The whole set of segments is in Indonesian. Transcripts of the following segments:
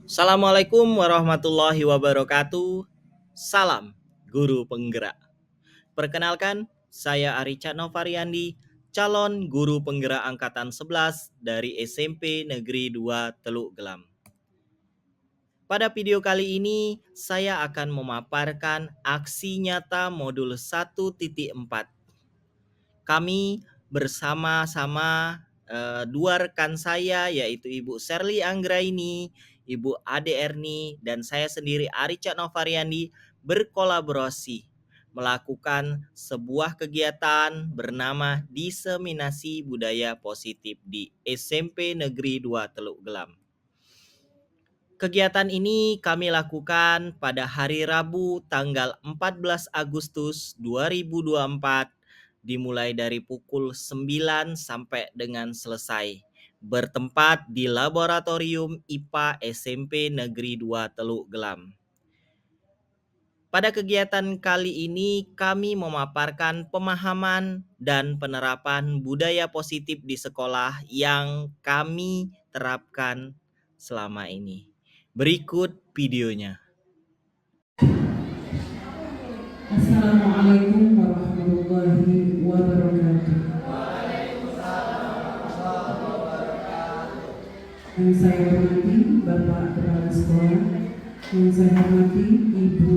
Assalamualaikum warahmatullahi wabarakatuh. Salam Guru Penggerak. Perkenalkan, saya Arica Novariandi, calon Guru Penggerak Angkatan 11 dari SMP Negeri 2 Teluk Gelam. Pada video kali ini, saya akan memaparkan aksi nyata modul 1.4. Kami bersama-sama dua rekan saya, yaitu Ibu Sherly Anggraini, Ibu Ade Erni, dan saya sendiri Arica Novariandi, berkolaborasi melakukan sebuah kegiatan bernama Diseminasi Budaya Positif di SMP Negeri 2 Teluk Gelam. Kegiatan ini kami lakukan pada hari Rabu tanggal 14 Agustus 2024 dimulai dari pukul 9 sampai dengan selesai, bertempat di Laboratorium IPA SMP Negeri 2 Teluk Gelam. Pada kegiatan kali ini kami memaparkan pemahaman dan penerapan budaya positif di sekolah yang kami terapkan selama ini. Berikut videonya. Assalamualaikum warahmatullahi wabarakatuh. Yang saya hormati Bapak Kepala Sekolah, yang saya hormati Ibu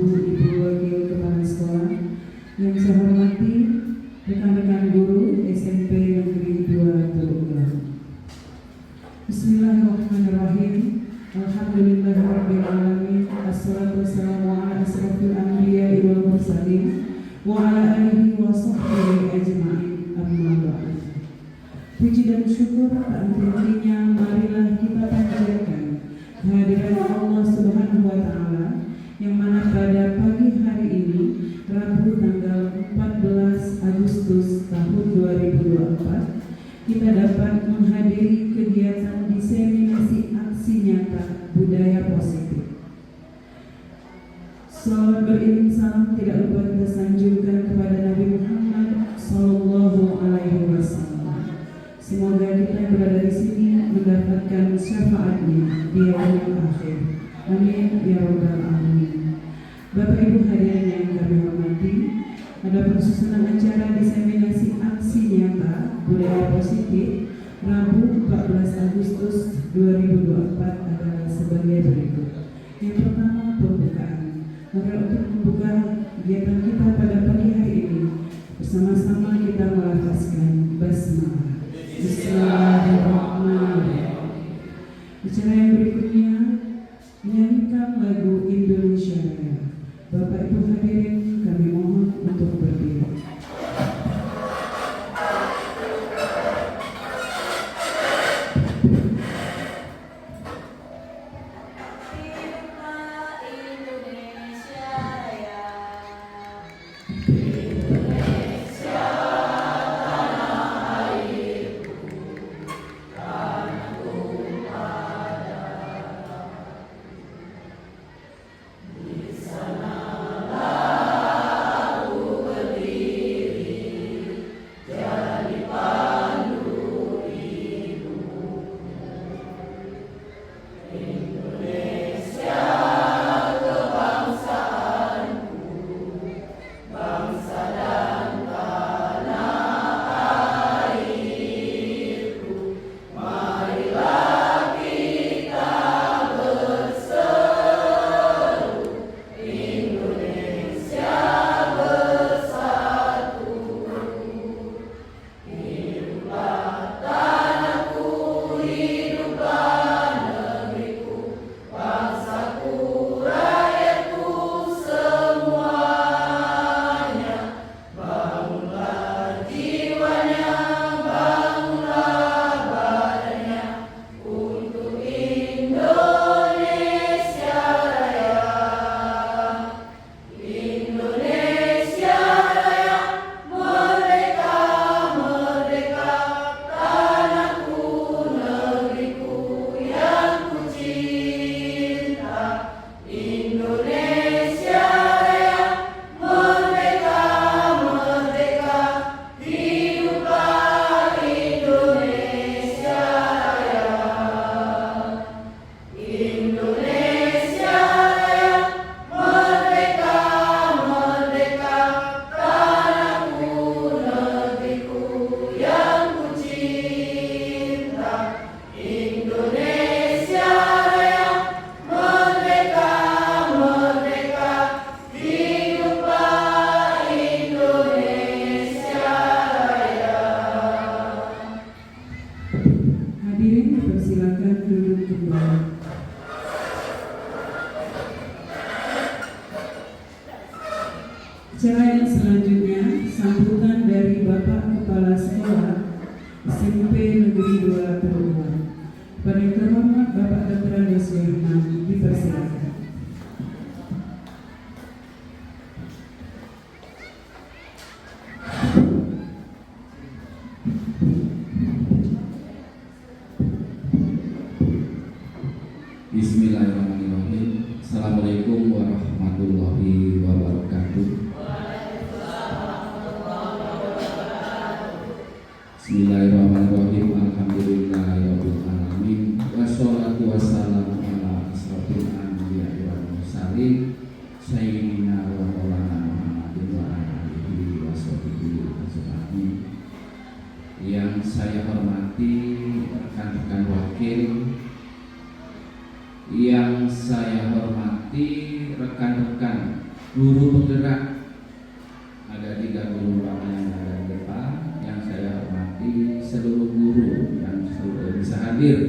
Wakil Kepala Sekolah, yang saya hormati rekan-rekan guru SMP Negeri 2 Teluk Gelam. Bismillahirrahmanirrahim. Alhamdulillahirabbil alamin. Assalatu wassalamu ala asrofil anbiya'i wal mursalin wa ala alihi wa sahbihi ajma'in. Amma ba'd. Puji dan syukur tak henti-hentinya marilah kita panjatkan kehadiran Allah Subhanahu wa taala yang mana pada pagi hari ini Rabu tanggal 14 Agustus tahun 2024 kita dapat menghadiri kegiatan diseminasi aksi nyata budaya positif. Salawat beriring salam tidak lupa kita sanjungkan kepada Nabi Muhammad Sallallahu Alaihi Wasallam. Semoga kita yang berada di sini mendapatkan syafaatnya di yaumil akhir. Amin ya rabbal alamin. Bapak Ibu hadirin yang kami hormati, ada susunan acara diseminasi aksi nyata budaya positif Rabu 14 Agustus 2024 adalah sebagai berikut. Yang pertama, pembukaan. Maka untuk membuka kegiatan kita pada pagi hari ini, bersama-sama kita melafazkan basmalah. Bismillahirrahmanirrahim. Acara yang berikutnya menyanyikan lagu Indonesia Raya. Bapak Ibu hadirin, kami mohon untuk berdiri. Di sana sambutan dari Bapak Kepala Sekolah SMP Negeri 2 Teruan. Pada yang terhormat Bapak Dr. Andes Yahman, dipersilakan. Bismillahirrahmanirrahim. Assalamualaikum warahmatullahi wabarakatuh. Bismillahirrahmanirrahim. Alhamdulillahirabbil alamin. Wassalatu wassalamu ala asrofil anbiya'i wal mursalin sayyidina wa maulana Muhammadin wa ala alihi washabihi ajmain. Yang saya hormati rekan-rekan wakil, yang saya hormati rekan-rekan guru penggerak, ada 3 guru yang ada di depan. Yang saya hormati seluruh guru yang bisa hadir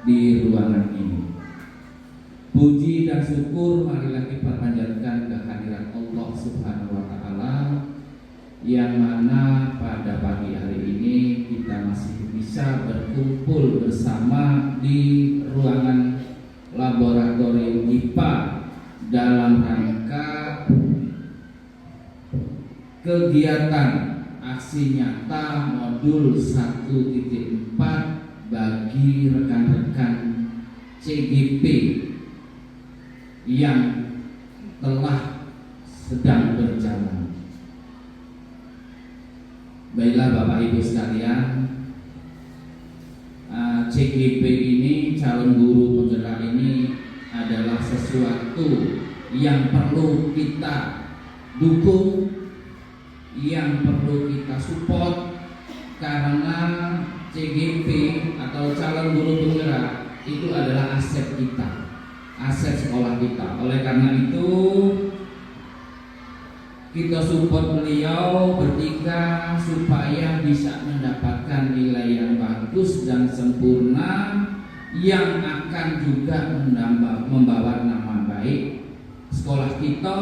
di ruangan ini. Puji dan syukur marilah kita panjatkan kehadirat Allah Subhanahu wa Ta'ala, yang mana pada pagi hari ini kita masih bisa berkumpul bersama di ruangan laboratorium IPA dalam rangka kegiatan aksi nyata modul 1.4 bagi rekan-rekan CGP yang telah sedang berjalan. Baiklah Bapak Ibu sekalian, CGP ini, calon guru penggerak ini adalah sesuatu yang perlu kita dukung, yang perlu kita support, karena CGP atau calon guru penggerak itu adalah aset kita, aset sekolah kita. Oleh karena itu kita support beliau bertiga supaya bisa mendapatkan nilai yang bagus dan sempurna, yang akan juga membawa nama baik sekolah kita,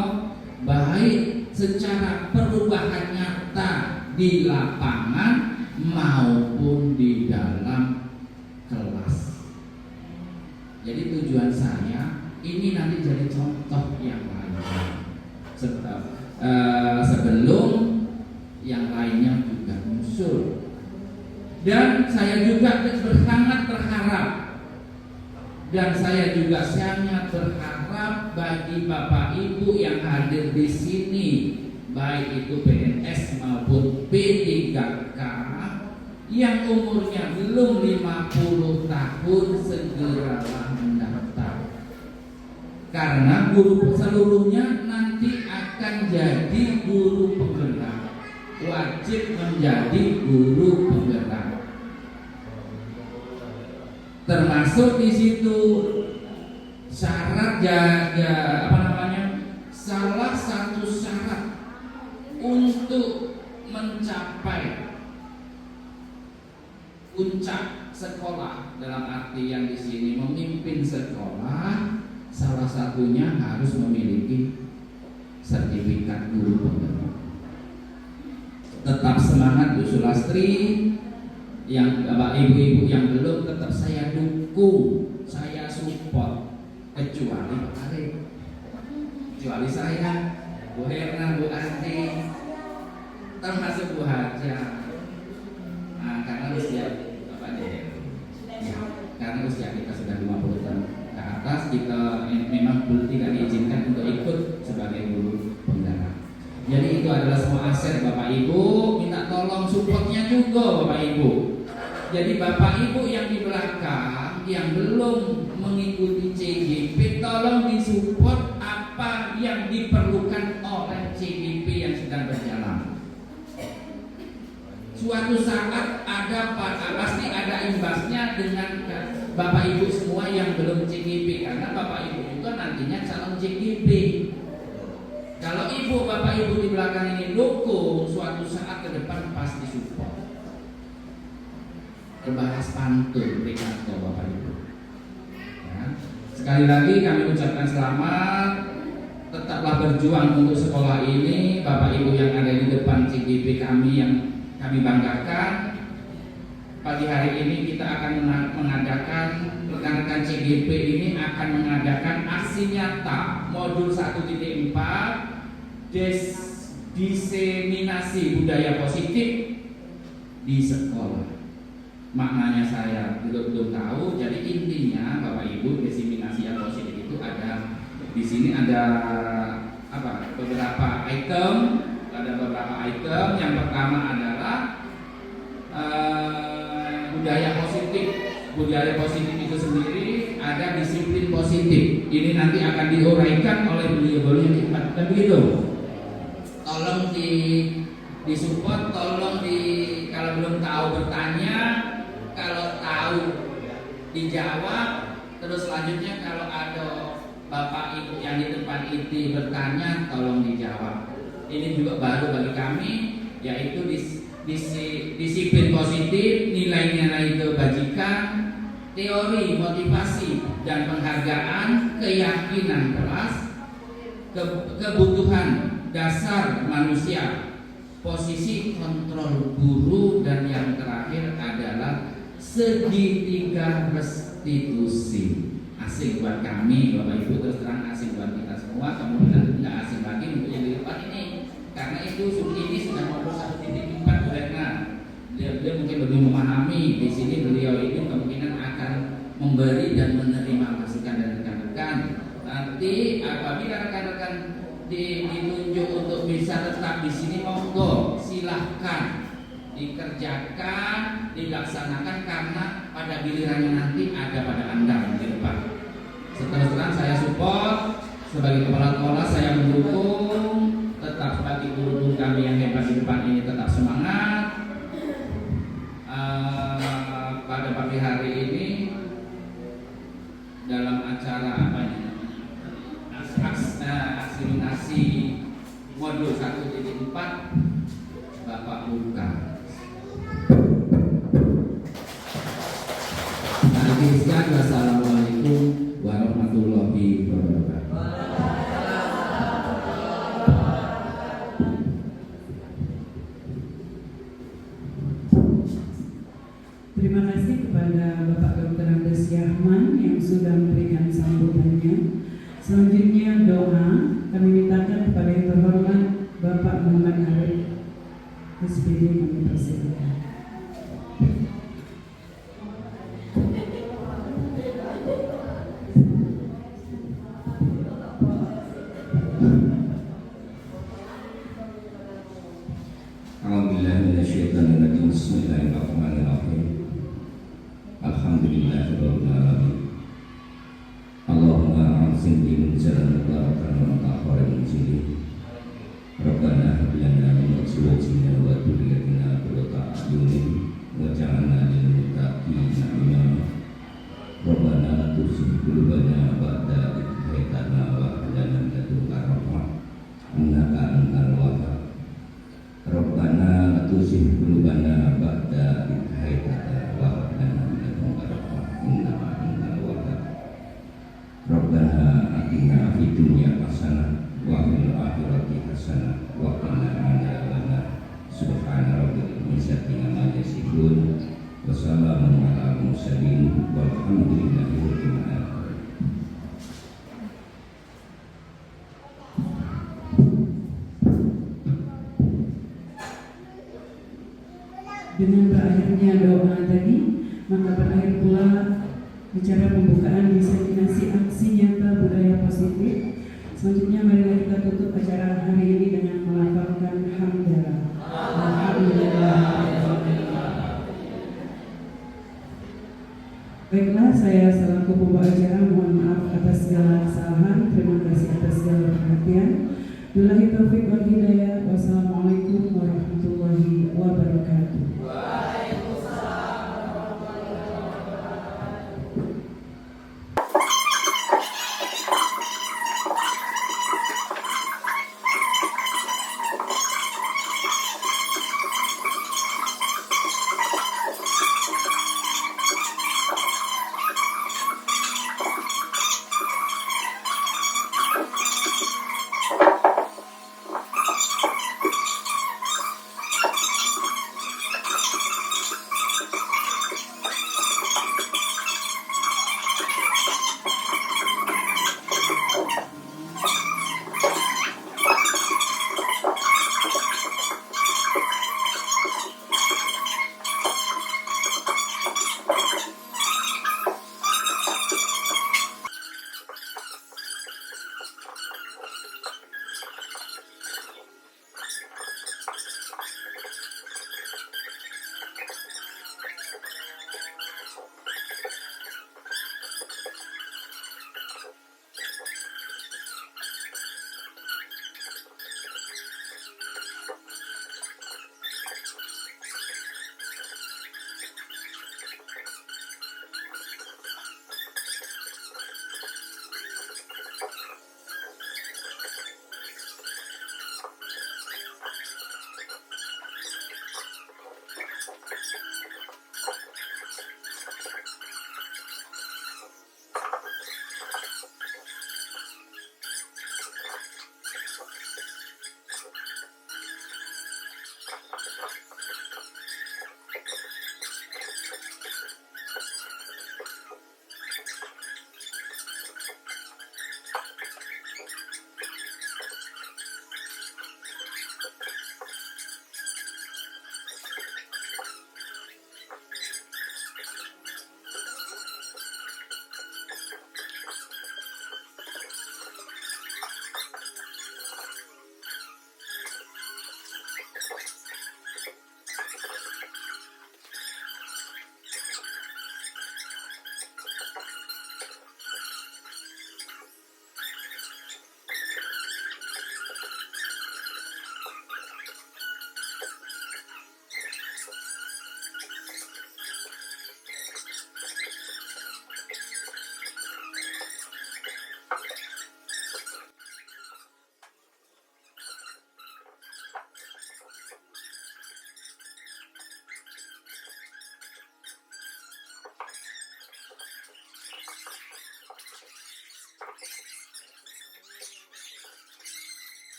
baik secara perubahan nyata di lapangan maupun di dalam kelas. Jadi tujuan saya ini nanti jadi contoh yang lain, sebelum yang lainnya juga muncul. Dan saya juga sangat berharap, dan saya juga sangat berharap bagi Bapak Ibu yang hadir di sini, baik itu PNS maupun P3K, yang umurnya belum 50 tahun segeralah mendaftar. Karena guru seluruhnya nanti akan jadi guru penggerak, wajib menjadi guru penggerak. Termasuk di situ syarat salah satu syarat untuk mencapai puncak sekolah, dalam arti yang di sini memimpin sekolah, salah satunya harus memiliki sertifikat guru penggerak. Tetap semangat Bu Sulastri, yang Bapak Ibu-ibu yang belum tetap saya dukung, saya support, kecuali Pak Arif, kecuali saya, Bu Herna, Bu Asti, termasuk Bu Haja. Nah, karena usia karena usia kita sudah 50 tahun ke atas, kita memang belum tidak diizinkan untuk ikut sebagai guru penggerak. Jadi itu adalah semua aset Bapak Ibu, minta tolong supportnya juga Bapak Ibu. Jadi Bapak Ibu yang di belakang yang belum mengikuti CGP, tolong disupport apa yang diperlukan oleh CGP yang sedang berjalan. Suatu saat pasti ada imbasnya dengan Bapak Ibu semua yang belum CGP, karena Bapak Ibu juga nantinya calon CGP. Kalau Ibu Bapak Ibu di belakang ini dukung, suatu saat ke depan pasti support. Berbahas pantun Rikato Bapak Ibu. Ya. Sekali lagi kami ucapkan selamat, tetaplah berjuang untuk sekolah ini. Bapak Ibu yang ada di depan CGP kami yang kami banggakan, pagi hari ini kita akan mengadakan, rekan-rekan CGP ini akan mengadakan aksi nyata modul 1.4 diseminasi budaya positif di sekolah. Maknanya saya belum tahu. Jadi intinya Bapak Ibu, diseminasi yang positif itu ada di sini ada beberapa item. Yang pertama adalah budaya positif. Budaya positif itu sendiri ada disiplin positif. Ini nanti akan diuraikan oleh beliau-beliau yang hebat. Dan begitu. Tolong disupport, tolong kalau belum tahu bertanya, kalau tahu dijawab. Terus selanjutnya kalau ada Bapak Ibu yang di depan itu bertanya, tolong dijawab. Ini juga baru bagi kami, yaitu disiplin positif, nilai-nilai kebajikan, teori motivasi dan penghargaan, keyakinan kelas, kebutuhan dasar manusia, posisi kontrol guru, dan yang terakhir adalah segitiga restitusi. Asing buat kami, Bapak Ibu, terus terang asing buat kita semua. Kemudian tidak asing lagi untuk yang di depan ini, karena itu ini sudah modul 1.4 karena dia mungkin lebih memahami. Di sini beliau ini kemungkinan akan memberi dan menerima masukan dari rekan-rekan. Nanti apabila rekan-rekan ditunjuk untuk bisa tetap di sini, monggo silahkan dikerjakan, dilaksanakan, karena pada gilirannya nanti ada pada Anda di depan. Seterus-terang saya support, sebagai kepala sekolah saya mendukung, tetap sebagai guru kami yang hebat di depan ini tetap semangat. Pada pagi hari ini dalam acara asimilasi modul 1.4 Bapak Buka. Wassalamualaikum warahmatullahi wabarakatuh. Terima kasih kepada Bapak Dr. Andes Yahman yang sudah memberikan sambutannya. Selanjutnya doa kami mintakan kepada yang terhormat Bapak Muhammad Arif SPD, kami persilakan. Bismillahirrahmanirrahim. Alhamdulillahirabbil alamin. Allahumma anzil bi munzalan mubarakan wa tahharin injili. Rabbana hab lana min azwajina wa dhurriyyatina qurrata a'yunin waj'alna lil muttaqina imama. Rabbana la tuzigh qulubana ba'da idh hadaytana wa hab lana min ladunka rahmah innaka antal wahhab. Rabbana la tuzigh qulubana ba'da idh hadaytana wa hab lana min ladunka rahmah innaka antal wahhab. Rabbana atina fid dunya hasanah wa fil akhirati hasanah wa qina adzabannar. Subhana rabbil izzati amma yasifun wa salamun alal mursalin walhamdulillahi rabbil alamin. Dengan berakhirnya doa tadi, maka berakhir pula bicara pembukaan diseminasi aksi nyata budaya positif. Selanjutnya marilah kita tutup acara hari ini dengan melafalkan hamdalah. Alhamdulillah. Baiklah, saya selaku pembawa acara mohon maaf atas segala kesalahan. Terima kasih atas segala perhatian. Billahi taufiq wal hidayah. Wassalamualaikum warahmatullahi wabarakatuh.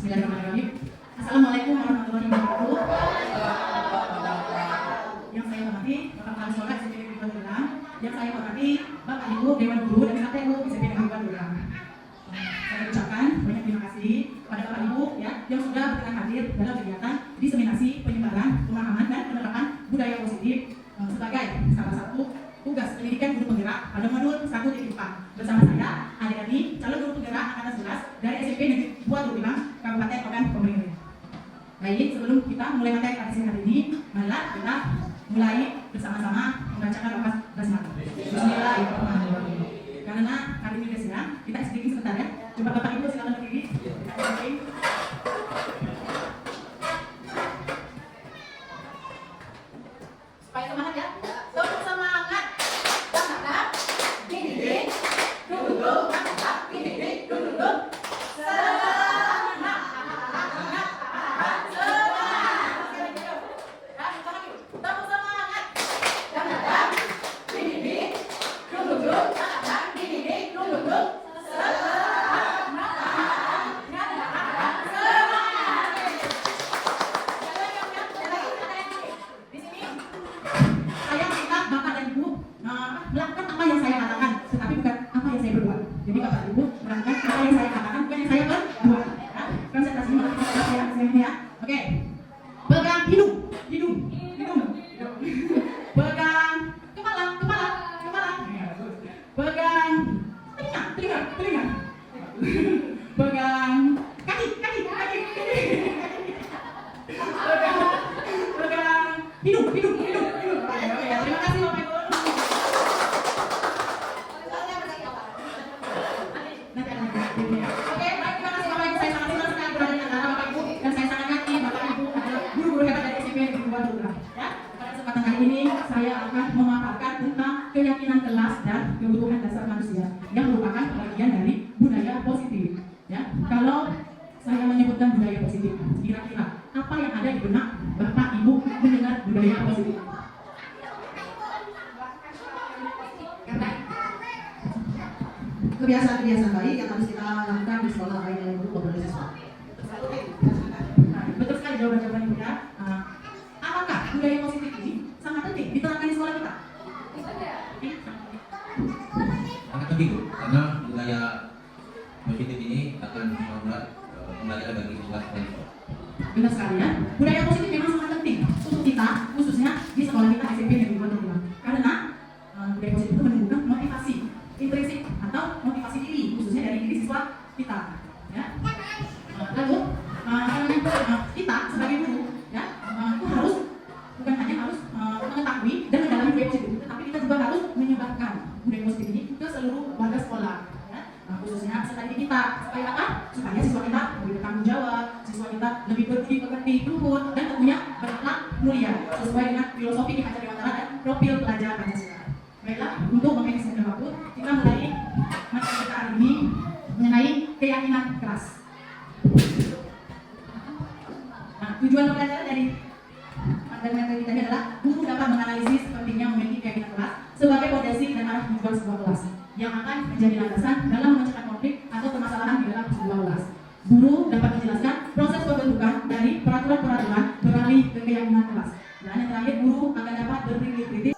Bismillahirrahmanirrahim. Assalamualaikum warahmatullahi wabarakatuh. Yang saya hormati Bapak Kepala Sekolah SMP Negeri Bantulang, yang saya hormati Bapak Ibu Dewan Guru dan KPU SMP Negeri Bantulang. Saya ucapkan banyak terima kasih pada Bapak Ibu ya yang sudah berkenan hadir dalam kegiatan diseminasi penyebaran pemahaman dan penerapan budaya positif sebagai salah satu tugas pendidikan guru penggerak pada modul 1.4 bersama saya Adeani, calon guru penggerak angkatan 11 dari SMP Negeri Bantulang, Kabupaten Ogan Komering. Baik, sebelum kita mulai materi pada siang hari ini, marilah kita mulai bersama-sama membacakan lafaz basmalah. Bismillahirrahmanirrahim. Karena hari ini guys ya, kita sedikit sebentar ya. Coba Bapak Ibu silakan berdiri. Supaya semangat ya. Tepuk semangat. Semangat. Dinding. Duduk. Dinding. Duduk. Melakukan apa yang saya katakan, tetapi bukan apa yang saya perbuat. Jadi Bapak Ibu melakukan apa yang saya katakan, bukan yang saya perbuat. Ya. Konsentrasi ya. Oke. Pegang hidung. Pegang kepala. Pegang telinga. Pegang kaki. Pegang hidung. Oke, terima kasih Bapak Ibu. Oke, baik, terima kasih Bapak Ibu. Saya sangat senang sekali berada di antara Bapak Ibu dan saya sangat yakin Bapak Ibu adalah guru-guru hebat dari SMP Negeri Bantulang. Ya, pada kesempatan hari ini saya akan memaparkan tentang keyakinan kelas dan kebutuhan dasar manusia yang merupakan bagian dari budaya positif. Ya, kalau saya menyebutkan budaya positif, kira-kira apa yang ada di benak Bapak Ibu mendengar budaya positif? Kebiasaan-kebiasaan baik yang harus kita lakukan di sekolah baik dalam guru maupun siswa. Betul sekali jawaban Ibu ya. Apakah budaya positif ini sangat penting diterapkan di sekolah kita? Sangat penting karena budaya positif ini akan membuat pembelajaran bagi siswa sekolah. Benar sekali ya. Budaya positif memang sangat penting untuk kita, khususnya di sekolah kita SMP Negeri Bantulang. Karena budaya positif itu menunjukkan motivasi intrinsik atau motivasi diri, khususnya dari diri siswa kita. Ya. Lalu kita sebagai guru, ya, itu harus bukan hanya harus mengetahui dan mendalami budaya positif, tetapi kita juga harus menyebarkan budaya positif ini ke seluruh warga sekolah. Ya. Khususnya peserta didik kita, supaya apa? Supaya siswa kita lebih bertanggung jawab, siswa kita lebih berbudi pekerti, luhur, dan tentunya berakhlak mulia sesuai dengan filosofi Ki Hajar Dewantara dan profil pelajar Pancasila. Baiklah, untuk menghabiskan waktu, kita mulai materi kita hari ini mengenai keyakinan kelas. Nah, tujuan pembelajaran dari materi kita ini adalah guru dapat menganalisis pentingnya memiliki keyakinan kelas sebagai potensi dan arah tujuan sebuah kelas yang akan menjadi landasan dalam memecahkan konflik atau permasalahan di dalam sebuah kelas. Guru dapat menjelaskan proses pembentukan dari peraturan-peraturan beralih ke keyakinan kelas. Dan yang terakhir, guru akan dapat berpikir kritis.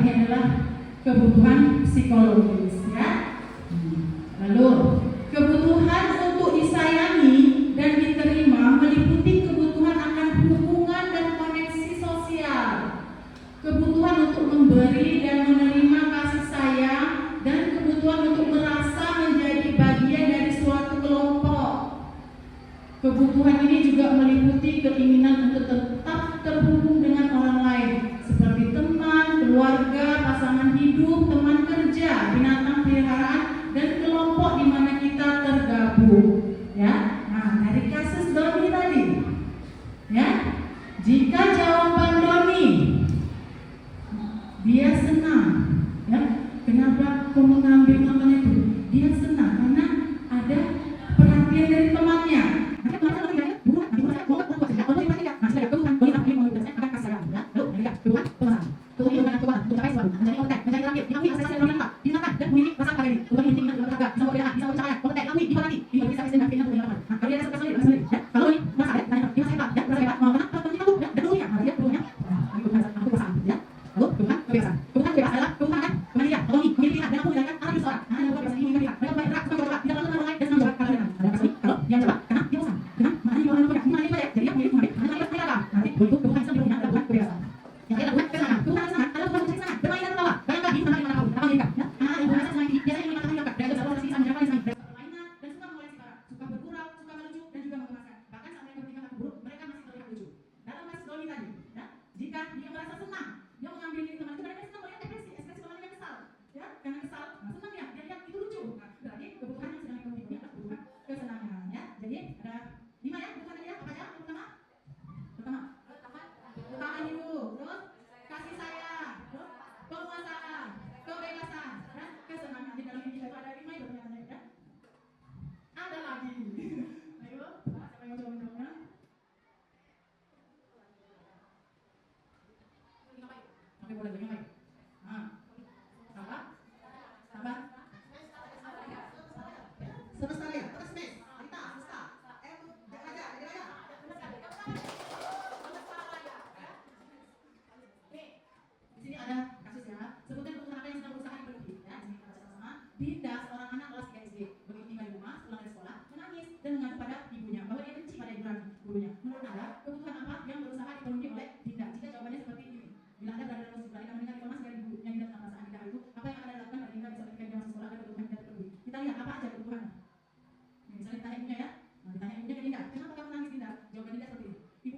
ini adalah kebutuhan psikologis ya. Lalu kebutuhan untuk disayangi dan diterima meliputi kebutuhan akan hubungan dan koneksi sosial, kebutuhan untuk memberi dan menerima kasih sayang, dan kebutuhan untuk merasa menjadi bagian dari suatu kelompok. Kebutuhan ini juga meliputi keinginan untuk tetap terhubung dengan orang lain, seperti teman, keluarga, pasangan hidup, teman kerja, binatang peliharaan, dan kelompok di mana kita tergabung. Ya, nah dari kasus Doni tadi, ya, jika jawaban Doni dia senang, ya, kenapa kau mengambil namanya itu? Dia senang karena ada perhatian dari temannya. Nanti temannya lagi ya, bukan, nanti saya mau buat saya, kalau ini ya, nah saya kebutuhan, Doni tapi mau saya akan kasih ya, lalu ya, kebutuhan, pemesan, kebutuhan, kebutuhan, untuk capai sesuatu, menjadi kontak, menjadi terakhir, diakui asal Doni tak, digunakan dan bunyi rasa kali ini, kebutuhan inti dengan berharga, bisa berbeda, bisa bercahaya, kontak, diakui, dihormati, ini bisa bisa dengan pengalaman. Nah kalau dia ada sesuatu sendiri, ya, kalau ini merasa ya, tanya, dia merasa hebat, ya, merasa hebat, kenapa penting aku, ya, dan dulu ya, nah dia dulunya, nah ini kebutuhan ya. Lalu kebutuhan kebebasan. Kebutuhan bebas adalah kebutuhan kemandirian, otonomi, memiliki hak dan mampu mengendalikan alam seseorang. Nah, yang kebebasan ini memiliki hak. Mereka bergerak, suka bergerak, tidak perlu dengan orang lain dan senang jawab kalau dengan. Ada kasus ini, kalau dia jawab karena dia bosan. Dengan mana yang orang punya, mana yang banyak, jadi dia memiliki mengambil. Karena dia beragam. Nanti untuk kebutuhan yang sebelumnya adalah kebutuhan kebebasan. Yang ketiga kebutuhan kesenangan. Kebutuhan kesenangan adalah kebutuhan kesenangan, bermain dan tertawa. Bayangkan hidup tanpa dimana pun, tanpa mengikat. Ya, anak yang berasa senang tinggi, biasanya menikmati hidup. Belajar bersama sama menjaga paling senang. Permainan dan suka mengoleksi barang, suka bergurau, suka melucu dan juga mengemaskan. Bahkan saat mereka bertingkah laku buruk, mereka masih terlihat lucu. Dalam kasus Doni tadi, ya, jika dia merasa senang, dia mengambil diri teman itu karena dia senang melihat ekspresi temannya kesal, ya, karena kesal, nah, senang ya, dia lihat itu lucu. Nah, berarti kebutuhan yang sedang dipenuhi adalah kebutuhan kesenangan, ya. Jadi ada 5 ya kebutuhan dia, apa aja? Yang pertama, bertahan hidup, terus kasih sayang, terus penguasaan, kebebasan, dan kesenangan. Di dalam ini itu ada 5 itu ternyata ya. Ada lagi. Ayo, siapa yang mau menjawabnya? Oke, boleh dengar. Nah, apa? Sabar. Semesta Raya, Resmes, Anita, Sesta, Raja. Nih, di sini ada kasus ya. Sebutkan kebutuhan apa yang sedang berusaha dipenuhi. Ya, di sini kita baca sama-sama. Dinda, seorang anak kelas 3 SD, begitu tiba di rumah pulang dari sekolah, menangis dan mengadu pada ibunya bahwa dia benci pada ibu gurunya. Menurut Anda, kebutuhan apa yang berusaha dipenuhi oleh Dinda? Jika jawabannya seperti ini, bila Anda berada dalam musibah, Anda mendengar informasi dari ibunya Dinda tentang perasaan Dinda itu, apa yang Anda lakukan pada Dinda bisa ketika Dinda masuk sekolah agar kebutuhan Dinda terpenuhi? Kita lihat apa aja kebutuhannya. Misalnya ditanya ibunya ya, nah ditanya ibunya ke Dinda, kenapa kamu nangis Dinda? Jawaban Dinda seperti ini, ibu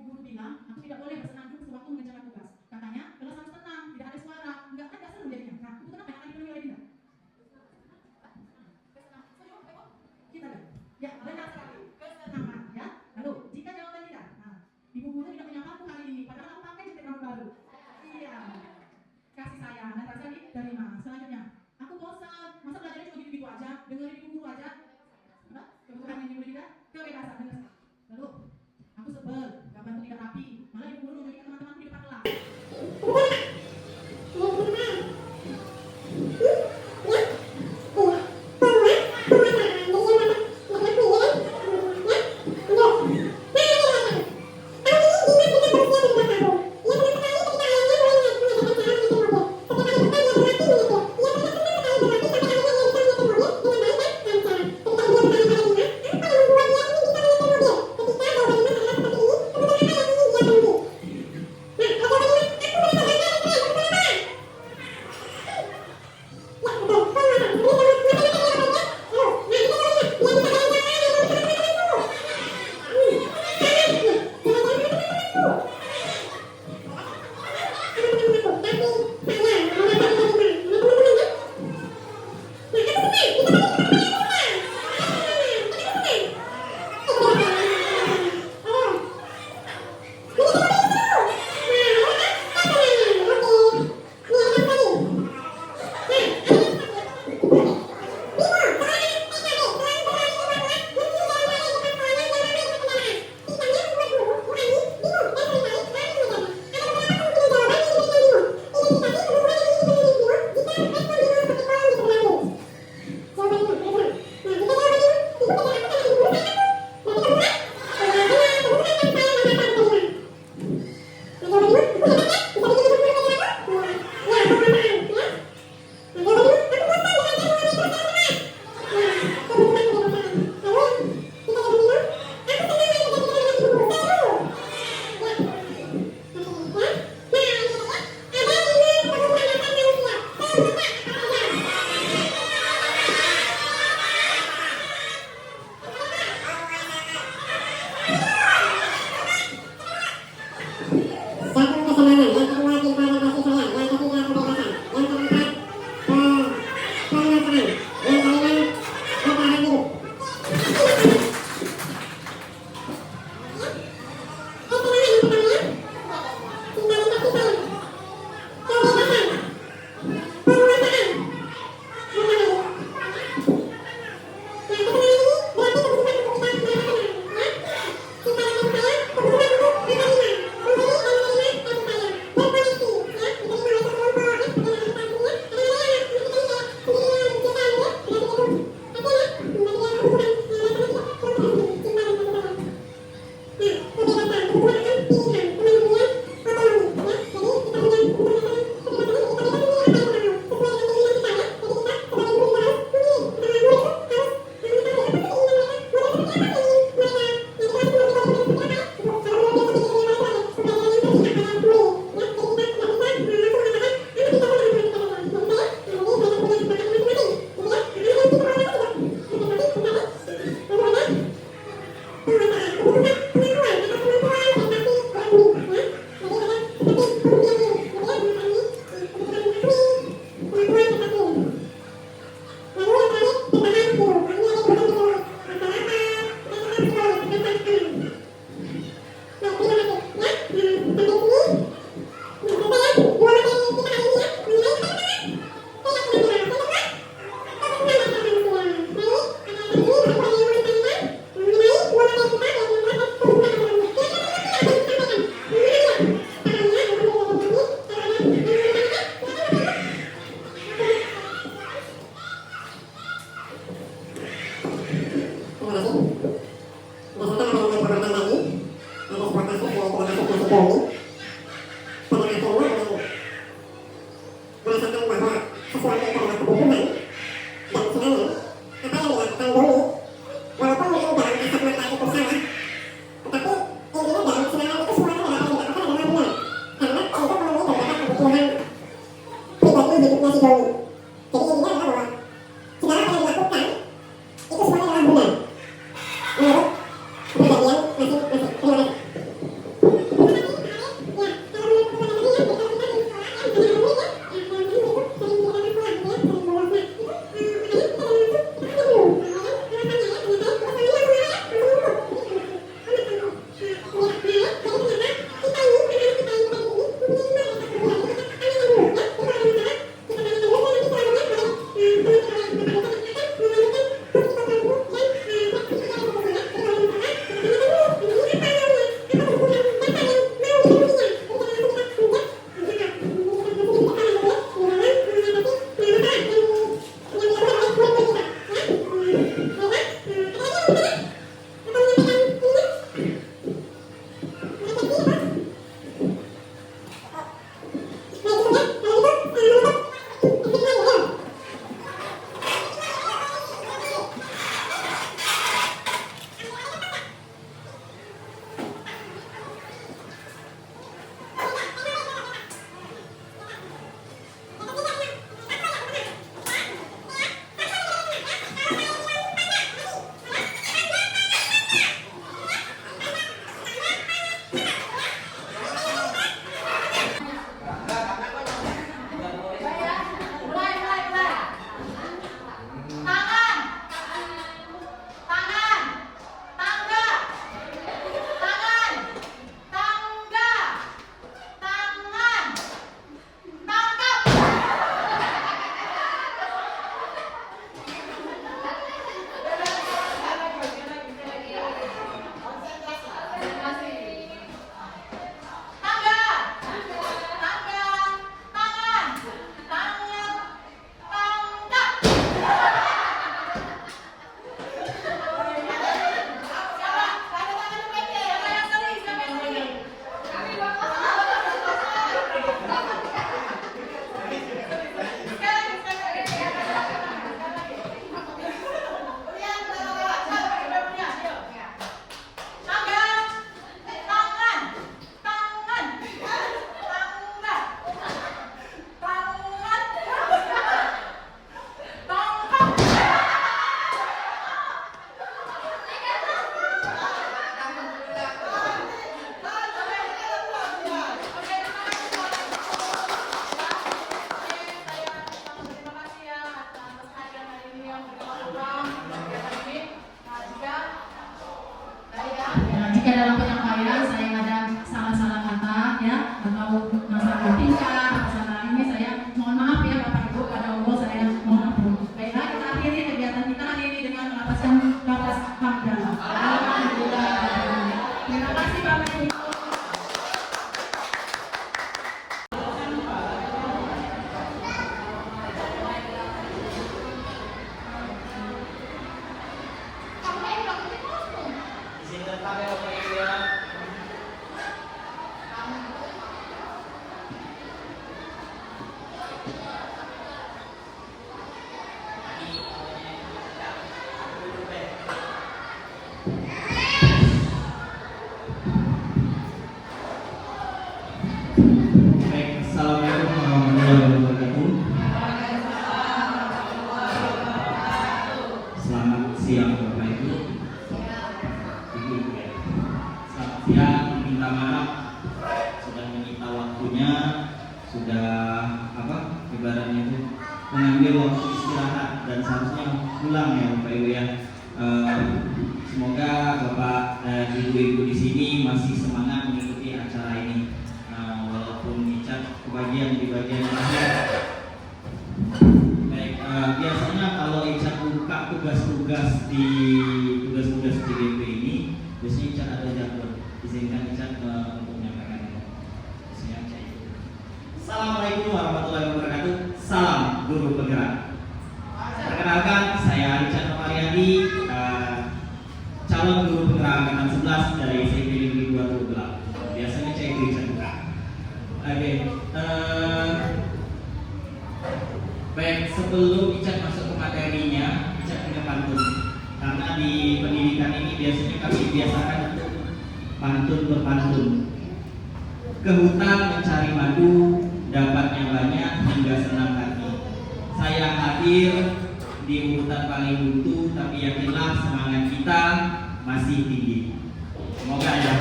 Jika dalam penyampaian saya ada salah-salah kata ya atau masalah tingkah, masalah ini saya mohon maaf ya Bapak Ibu, pada Allah saya mohon ampun. Baiklah, kita akhiri kegiatan kita hari ini dengan melapaskan lafaz hamdalah. Alhamdulillah. Terima kasih Bapak Ibu. Baik, assalamualaikum warahmatullahi wabarakatuh. Selamat siang Bapak Ibu. Selamat siang, minta maaf sudah menyita waktunya, sudah ibaratnya itu mengambil waktu istirahat dan seharusnya pulang ya Bapak Ibu ya. Semoga Bapak dan Ibu-ibu di sini masih semangat mengikuti acara ini, walaupun Icat kebagian di bagian akhir. Baik, biasanya kalau Icat buka tugas-tugas di DP ini, biasanya Icat ada jadwal. Izinkan Icat untuk menyampaikan itu. Assalamualaikum warahmatullahi wabarakatuh. Salam guru penggerak. Perkenalkan, saya Richard Mariadi, calon guru penggerak angkatan 11 dari SMP Negeri 2 Tulungagung. Biasanya saya Richard buka. Oke, baik, sebelum Icat masuk ke materinya, Icat punya pantun. Karena di pendidikan ini biasanya kami biasakan untuk pantun berpantun. Ke hutan mencari madu, dapatnya banyak hingga senang hati. Saya hadir di urutan paling buntu, tapi yakinlah semangat kita masih tinggi. Semoga ya.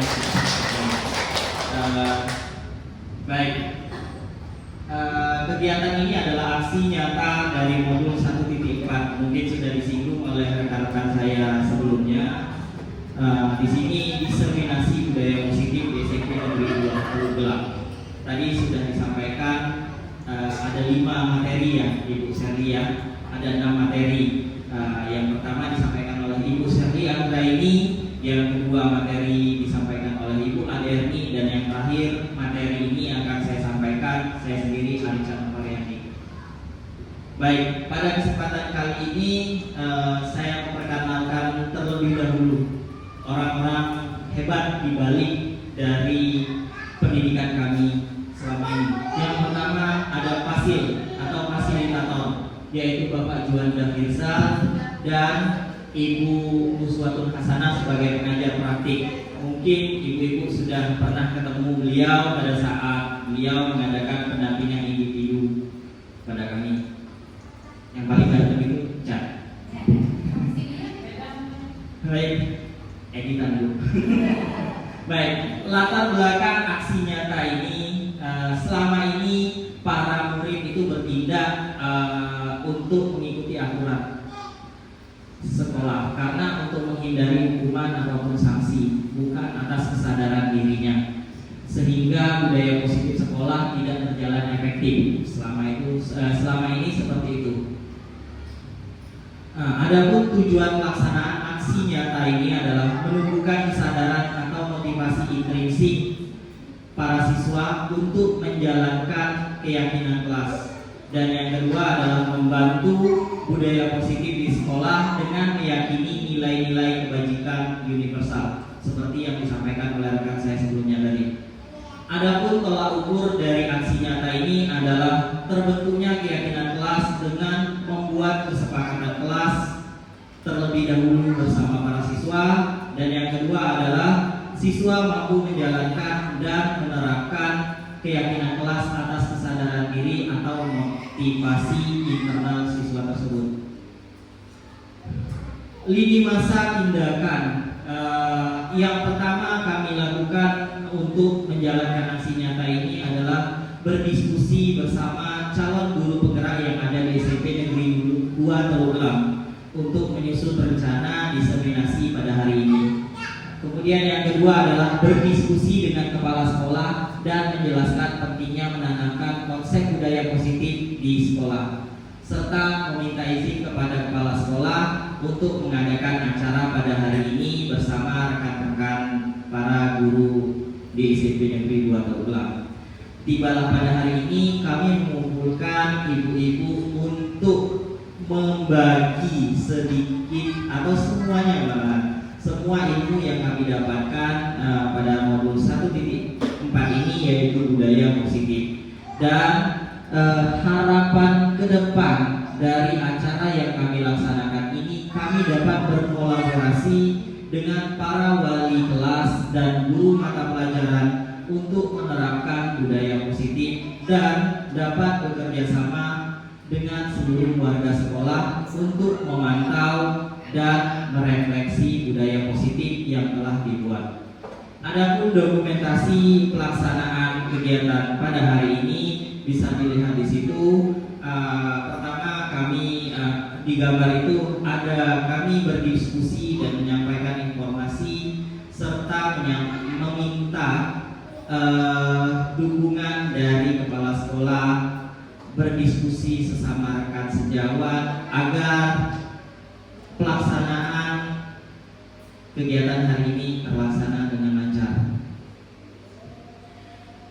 Baik. Kegiatan ini adalah aksi nyata dari modul 1.4. Mungkin sudah disinggung oleh rekan-rekan saya sebelumnya. Di sini diseminasi budaya positif di SMP Negeri 2 Tulungagung. Tadi sudah disampaikan ada 5 materi ya Ibu Serli ya. Ada 6 materi. Yang pertama disampaikan oleh Ibu Serli Anggraini, yang kedua materi disampaikan oleh Ibu Aderni, dan yang terakhir materi ini akan saya sampaikan saya sendiri, Arican Mariani. Baik, pada kesempatan kali ini saya memperkenalkan terlebih dahulu orang-orang hebat di balik dari pendidikan kami selama ini. Yang pertama ada Fasil atau fasilitator, yaitu Bapak Juanda Firza dan Ibu Nuswatun Hasanah sebagai pengajar praktik. Mungkin ibu-ibu sudah pernah ketemu beliau pada saat beliau mengadakan pendampingan individu pada kami. Yang paling ganteng itu Cak. Baik, editan dulu. Baik, latar belakang aksi nyata ini, selama ini para murid itu bertindak untuk mengikuti aturan sekolah karena untuk menghindari hukuman ataupun sanksi, bukan atas kesadaran dirinya, sehingga budaya positif sekolah tidak berjalan efektif selama ini seperti itu. Adapun tujuan pelaksanaan aksi nyata ini adalah menumbuhkan kesadaran atau motivasi intrinsik para siswa untuk menjalankan keyakinan kelas. Dan yang kedua adalah membantu budaya positif di sekolah dengan meyakini nilai-nilai kebajikan universal seperti yang disampaikan oleh rekan saya sebelumnya tadi. Adapun tolak ukur dari aksi nyata ini adalah terbentuknya keyakinan kelas dengan membuat kesepakatan kelas terlebih dahulu bersama para siswa, dan yang kedua adalah siswa mampu menjalankan dan menerapkan keyakinan kelas atas kesadaran diri atau motivasi internal siswa tersebut. Lini masa tindakan yang pertama kami lakukan untuk menjalankan aksi nyata ini adalah berdiskusi bersama calon guru penggerak yang ada di SMP Negeri 2 Tulungagung untuk menyusun rencana diseminasi pada hari ini. Kemudian yang kedua adalah berdiskusi dengan kepala sekolah dan menjelaskan pentingnya menanamkan konsep budaya positif di sekolah, serta meminta izin kepada kepala sekolah untuk mengadakan acara pada hari ini bersama rekan-rekan para guru di SMP Negeri 2 Tulungagung. Tibalah pada hari ini kami mengumpulkan ibu-ibu untuk membagi sedikit atau semuanya bahkan semua ilmu yang kami dapatkan pada modul 1.4 ini, yaitu budaya positif. Dan harapan ke depan dari acara yang kami laksanakan ini, kami dapat berkolaborasi dengan para wali kelas dan guru mata pelajaran untuk menerapkan budaya dan dapat bekerja sama dengan seluruh warga sekolah untuk memantau dan merefleksi budaya positif yang telah dibuat. Adapun dokumentasi pelaksanaan kegiatan pada hari ini bisa dilihat di situ. Pertama kami di gambar itu ada kami berdiskusi dan menyampaikan informasi serta meminta dukungan dari kepala sekolah, berdiskusi sesama rekan sejawat agar pelaksanaan kegiatan hari ini terlaksana dengan lancar.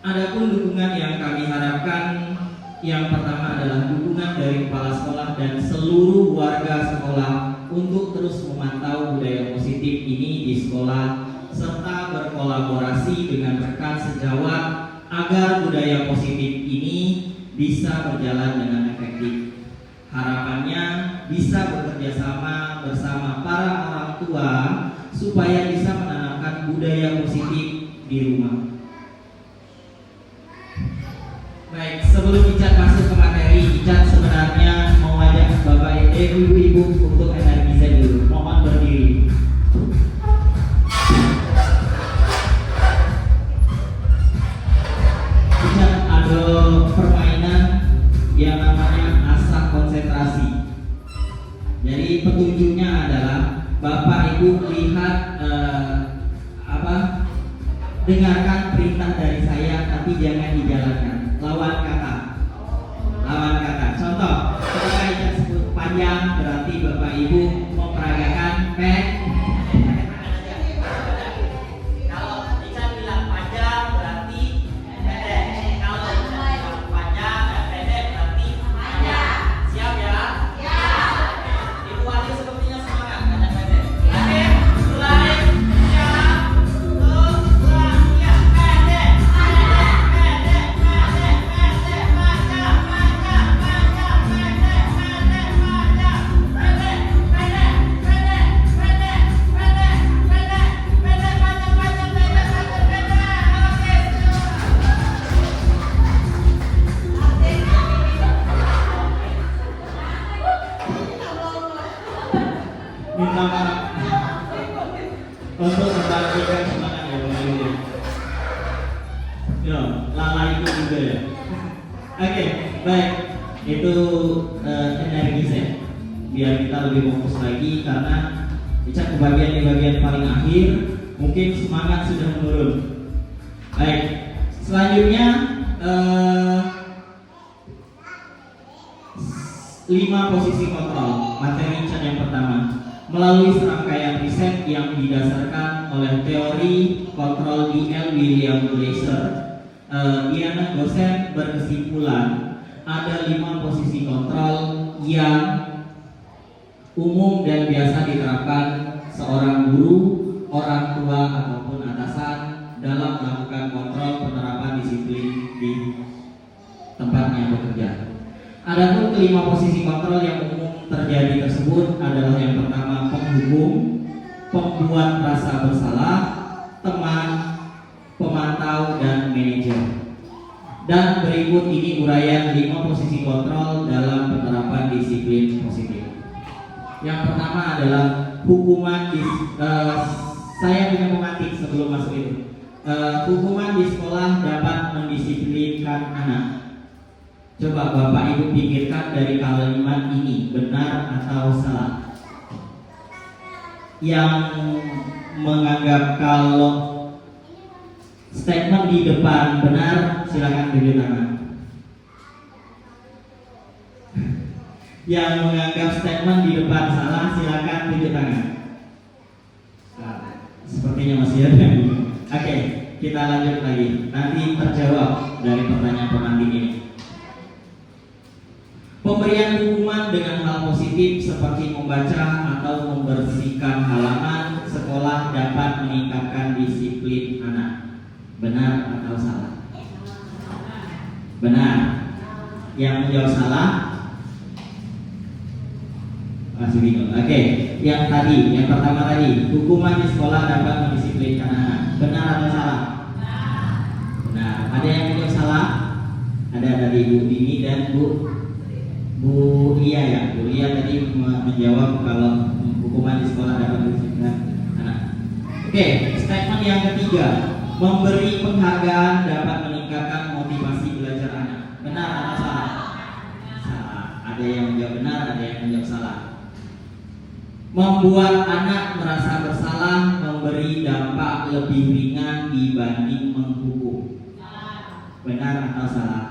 Adapun dukungan yang kami harapkan, yang pertama adalah dukungan dari kepala sekolah dan seluruh warga sekolah untuk terus memantau budaya positif ini di sekolah serta berkolaborasi dengan rekan sejawat agar budaya positif ini bisa berjalan dengan efektif. Harapannya bisa bekerja sama bersama para orang tua supaya bisa menanamkan budaya positif di rumah. Baik, sebelum Icat masuk ke materi, Icat sebenarnya mau ajak Bapak Ibu untuk energize dulu. Mohon berdiri. Icat ada permainan yang namanya asah konsentrasi. Jadi petunjuknya adalah Bapak Ibu lihat dengarkan perintah dari saya tapi jangan dijalankan. Lawan kata. Contoh, ketika Icat sebut panjang berarti Bapak Ibu memperagakan Kalau Icat bilang panjang berarti pendek. Kalau Icat bilang panjang dan pendek berarti panjang. Siap ya? Siap. Ibu Wali sepertinya semangat ada pendek. Oke, mulai. Siap. Ya, pendek. Minta maaf untuk membangkitkan semangat ya Bapak Ibu. Ya, lala itu juga ya. Oke, baik. Itu energi saya. Biar kita lebih fokus lagi karena Icat kebagian di bagian paling akhir, mungkin semangat sudah menurun. Baik, selanjutnya 5 posisi kontrol. Materi Icat yang pertama. Melalui serangkaian riset yang didasarkan oleh teori kontrol D.L. William Glaser, Diana dosen berkesimpulan ada 5 posisi kontrol yang umum dan biasa diterapkan seorang guru, orang tua ataupun atasan dalam melakukan kontrol penerapan disiplin di tempatnya bekerja. Adapun kelima posisi kontrol yang umum terjadi tersebut adalah yang pertama penghukum, pembuat rasa bersalah, teman, pemantau, dan manajer. Dan berikut ini uraian 5 posisi kontrol dalam penerapan disiplin positif. Yang pertama adalah hukuman saya punya pematik sebelum masuk itu. Hukuman di sekolah dapat mendisiplinkan anak. Coba Bapak Ibu pikirkan dari kalimat ini benar atau salah. Yang menganggap kalau statement di depan benar, silakan tunjuk tangan. Yang menganggap statement di depan salah, silakan tunjuk tangan. Nah, sepertinya masih ada. Oke, kita lanjut lagi. Nanti terjawab dari pertanyaan pengantin ini. Pemberian hukuman dengan hal positif seperti membaca atau membersihkan halaman sekolah dapat meningkatkan disiplin anak. Benar atau salah? Benar. Yang menjawab salah? Masih bingung. Oke, yang pertama tadi, hukuman di sekolah dapat mendisiplinkan anak. Benar atau salah? Benar. Ada yang menjawab salah? Ada. tadi Bu Dini dan Bu Lia ya. Bu Lia tadi menjawab kalau hukuman di sekolah dapat didisiplinkan anak. Oke, statement yang ketiga, memberi penghargaan dapat meningkatkan motivasi belajar anak. Benar atau salah? Salah. Ada yang menjawab benar, ada yang menjawab salah. Membuat anak merasa bersalah memberi dampak lebih ringan dibanding menghukum. Benar atau salah?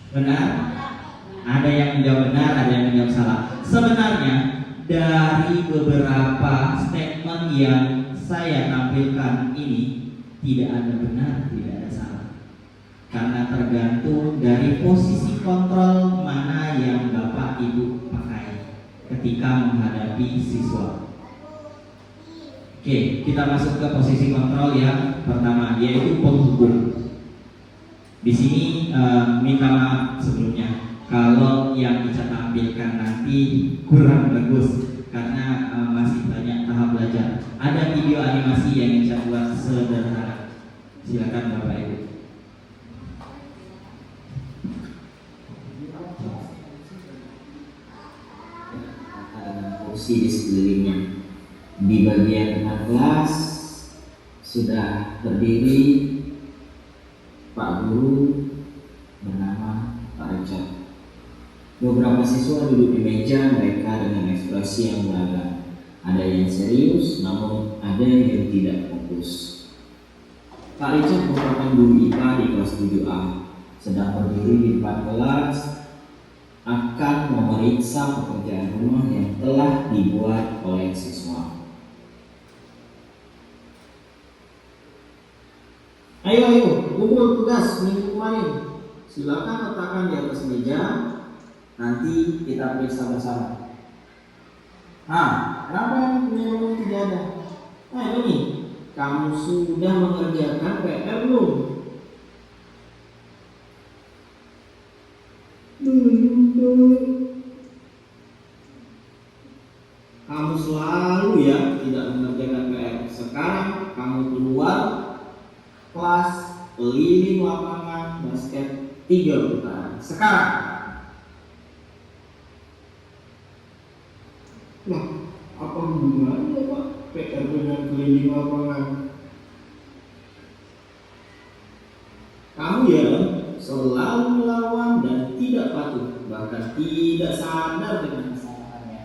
Benar? Ada yang menjawab benar, ada yang menjawab salah. Sebenarnya dari beberapa statement yang saya tampilkan ini tidak ada benar, tidak ada salah. Karena tergantung dari posisi kontrol mana yang Bapak Ibu pakai ketika menghadapi siswa. Oke, kita masuk ke posisi kontrol yang pertama, yaitu penghukum. Di sini minta maaf sebelumnya kalau yang bisa tampilkan nanti kurang bagus karena masih banyak tahap belajar. Ada video animasi yang saya buat sederhana. Silakan Bapak Ibu. Kursi di sekelilingnya. Di bagian tengah kelas sudah berdiri Pak Guru bernama Pak Richard. Beberapa siswa duduk di meja mereka dengan ekspresi yang beragam. Ada yang serius, namun ada yang tidak fokus. Pak Richard merupakan guru IPA di kelas 7A, sedang berdiri di depan kelas akan memeriksa pekerjaan rumah yang telah dibuat oleh siswa. Ayo, kumpul tugas minggu kemarin. Silakan letakkan di atas meja. Nanti kita periksa bersama. Kenapa yang punya rumah tidak ada? Ini, kamu sudah mengerjakan PR belum? Kamu selalu ya tidak mengerjakan PR. Sekarang kamu keluar kelas, keliling lapangan basket 3 putaran. Sekarang. Nah, apa hubungannya Pak PR dengan keliling lapangan? Kamu ya selalu melawan dan tidak patuh, bahkan tidak sadar dengan kesalahannya.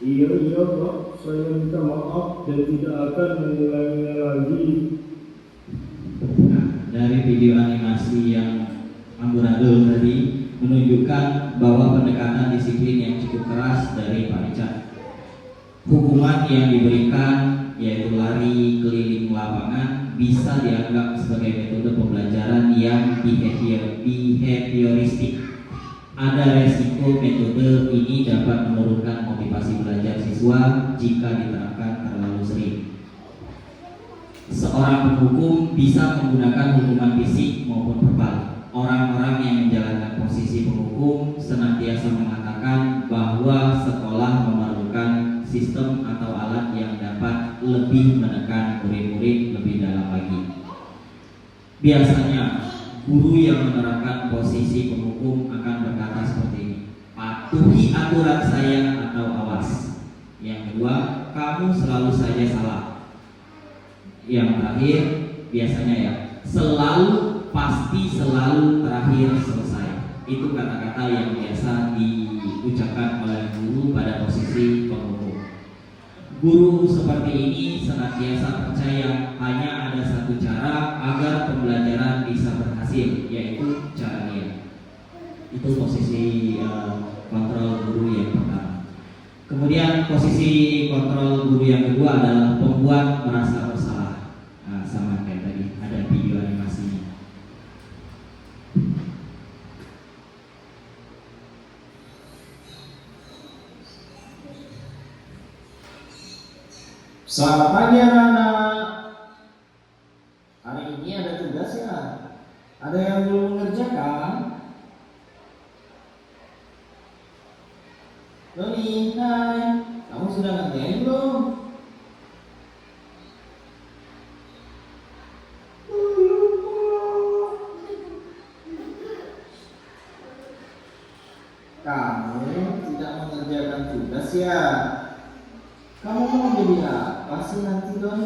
Iya Pak, saya minta maaf dan tidak akan mengulanginya lagi. Nah, dari video animasi yang amburadul tadi menunjukkan bahwa pendekatan disiplin yang cukup keras dari Pak Richard. Hukuman yang diberikan yaitu lari keliling lapangan bisa dianggap sebagai metode pembelajaran yang behavioristik. Ada resiko metode ini dapat menurunkan motivasi belajar siswa jika diterapkan terlalu sering. Seorang penghukum bisa menggunakan hukuman fisik maupun verbal. Orang-orang yang menjalankan posisi penghukum senantiasa mengatakan bahwa sekolah memerlukan sistem atau alat yang dapat lebih menekan murid-murid lebih dalam lagi. Biasanya guru yang menerapkan posisi penghukum akan berkata seperti ini: patuhi aturan saya atau awas. Yang kedua, kamu selalu saja salah. Yang terakhir, biasanya ya, selalu, pasti selalu, terakhir, selesai. Itu kata-kata yang biasa diucapkan oleh guru pada posisi penghukum. Guru seperti ini senantiasa percaya hanya ada satu cara agar pembelajaran bisa berhasil, yaitu cara dia. Itu posisi kontrol guru yang pertama. Kemudian posisi kontrol guru yang kedua adalah pembuat merasa bersalah. Nah, sama kayak tadi, ada video animasinya. Selamat pagi anak-anak. Hari ini ada tugas ya? Ada yang belum mengerjakan? Doni, hai. Kamu sudah ngerjain belum? sih nanti Don?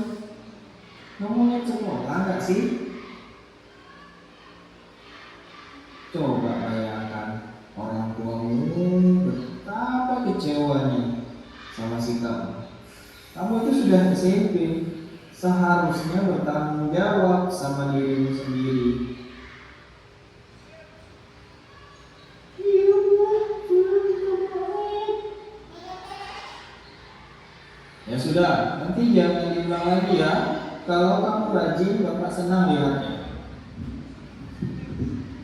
Kamu mau sekolah nggak sih? Coba bayangkan orang tuamu betapa kecewanya sama sikapmu. Kamu itu sudah SMP, seharusnya bertanggung jawab sama dirimu sendiri. Ya sudah, nanti jangan diulang lagi ya. Kalau kamu rajin, Bapak senang lihatnya.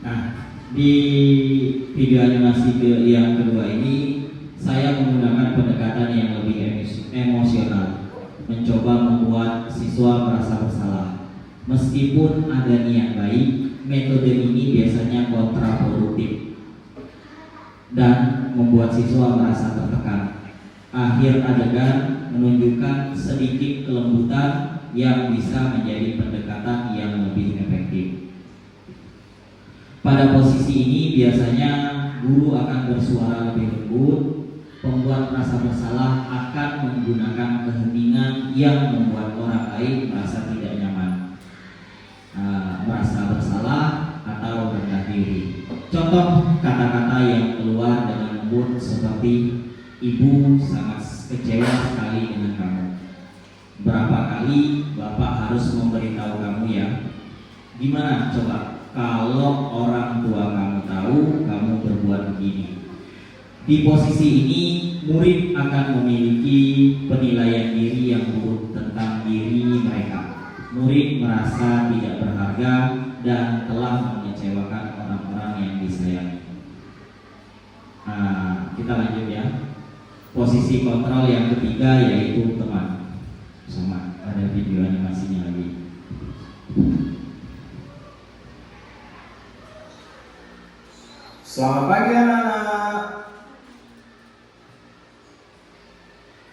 Nah, di video animasi yang kedua ini saya menggunakan pendekatan yang lebih emosional, mencoba membuat siswa merasa bersalah. Meskipun ada niat baik, metode ini biasanya kontraproduktif dan membuat siswa merasa tertekan. Akhir adegan menunjukkan sedikit kelembutan yang bisa menjadi pendekatan yang lebih efektif. Pada posisi ini biasanya guru akan bersuara lebih lembut. Pembuat merasa bersalah akan menggunakan keheningan yang membuat orang lain merasa tidak nyaman, merasa bersalah atau rendah diri. Contoh kata-kata yang keluar dengan lembut seperti, "Ibu sangat kecewa sekali dengan kamu. Berapa kali Bapak harus memberitahu kamu ya? Gimana coba kalau orang tua kamu tahu kamu berbuat begini?" Di posisi ini, murid akan memiliki penilaian diri yang buruk tentang diri mereka. Murid merasa tidak berharga dan telah mengecewakan orang-orang yang disayangi. Kita lanjut ya. Posisi kontrol yang ketiga yaitu teman. Sama, ada video animasinya lagi. Selamat pagi anak-anak.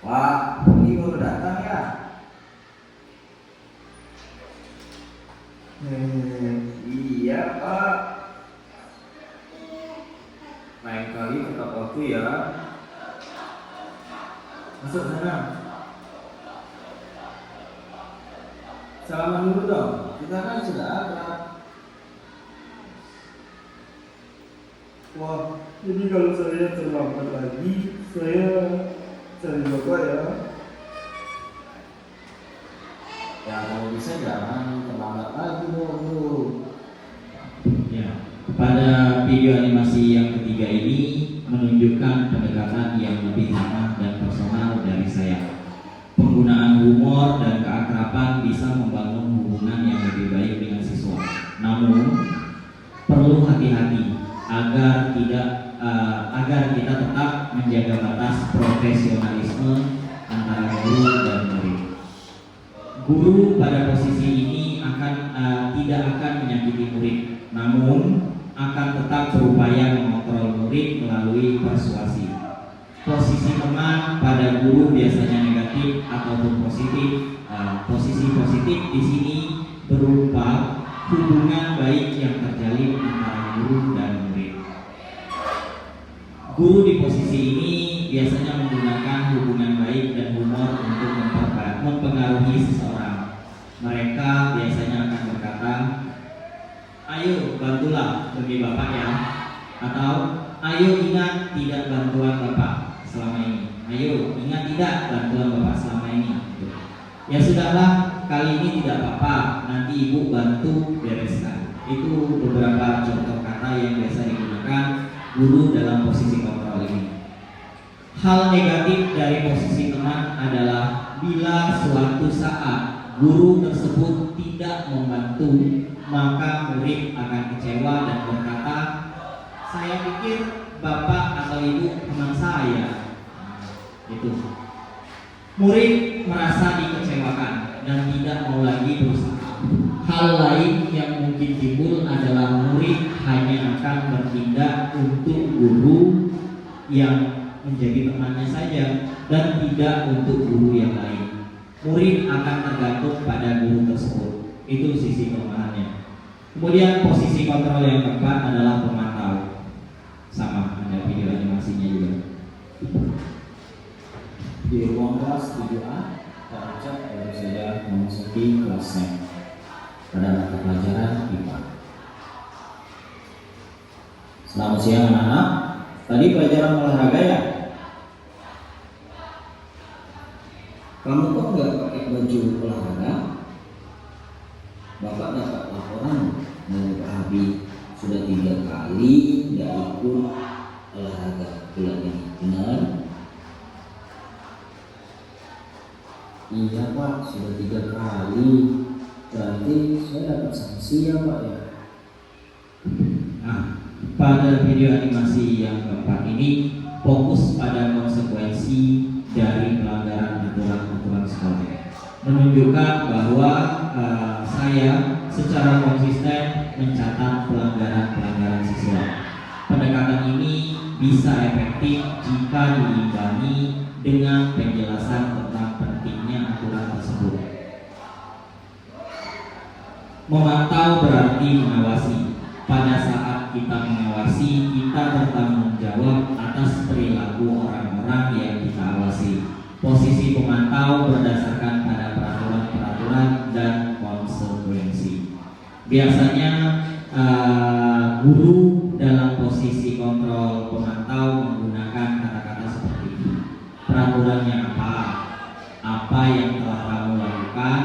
Wah, ini baru datang ya? Iya Pak. Lain kali tetap waktu ya. Masuk sana. Salaman dulu dong. Kita kan sudah akrab. Wah, ini kalau saya terlambat lagi, saya cari Bapak ya. Ya kalau bisa jangan terlambat lagi dulu. Ya, pada video animasi yang ketiga ini menunjukkan pendekatan yang lebih ramah dan personal dari saya. Penggunaan humor dan keakraban bisa membangun hubungan yang lebih baik dengan siswa. Namun perlu hati-hati agar kita tetap menjaga batas profesionalisme antara guru dan murid. Guru pada posisi ini tidak akan menyakiti murid, namun akan tetap berupaya mengontrol murid melalui persuasi. Posisi teman pada guru biasanya negatif ataupun positif. Posisi positif di sini berupa hubungan baik yang terjalin antara guru dan murid. Guru di posisi ini biasanya menggunakan hubungan baik dan humor untuk mempengaruhi seseorang. Mereka biasanya akan berkata, "Ayo bantulah demi Bapak ya," atau "Ayo ingat tidak bantuan Bapak selama ini. Ayo ingat tidak bantuan Bapak selama ini." Ya sudahlah, kali ini tidak apa-apa, nanti Ibu bantu bereskan. Itu beberapa contoh kata yang biasa digunakan guru dalam posisi kontrol ini. Hal negatif dari posisi teman adalah bila suatu saat guru tersebut tidak membantu, maka murid akan kecewa dan berkata, "Saya pikir Bapak atau Ibu teman saya." Itu. Murid merasa dikecewakan dan tidak mau lagi berusaha. Hal lain yang mungkin timbul adalah murid hanya akan bertindak untuk guru yang menjadi temannya saja dan tidak untuk guru yang lain. Murid akan tergantung pada guru tersebut. Itu sisi kelemahannya. Kemudian posisi kontrol yang keempat adalah pemantau. Sama, ada video animasinya juga. Di ruang kelas 7A, Pak Richard baru di kelasnya pada mata pelajaran IPA. Selamat siang anak-anak. Tadi pelajaran olahraga ya? Kamu kok nggak pakai baju olahraga? Bapak dapat laporan dari Pak Habib sudah 3 kali nggak ikut olahraga bulan ini. Benar? Iya Pak, sudah 3 kali. Berarti saya dapat sanksi ya Pak ya? Nah, pada video animasi yang keempat ini fokus pada konsekuensi dari pelanggaran aturan-aturan sekolah, menunjukkan bahwa saya secara konsisten mencatat pelanggaran-pelanggaran siswa. Pendekatan ini bisa efektif jika diimbangi dengan penjelasan tentang pentingnya aturan tersebut. Memantau berarti mengawasi. Pada saat kita mengawasi, kita bertanggung jawab atas perilaku orang-orang yang kita awasi. Posisi pemantau berdasarkan pada peraturan-peraturan dan konsekuensi. Biasanya guru dalam posisi kontrol pemantau menggunakan kata-kata seperti ini. Peraturannya apa yang telah kamu lakukan,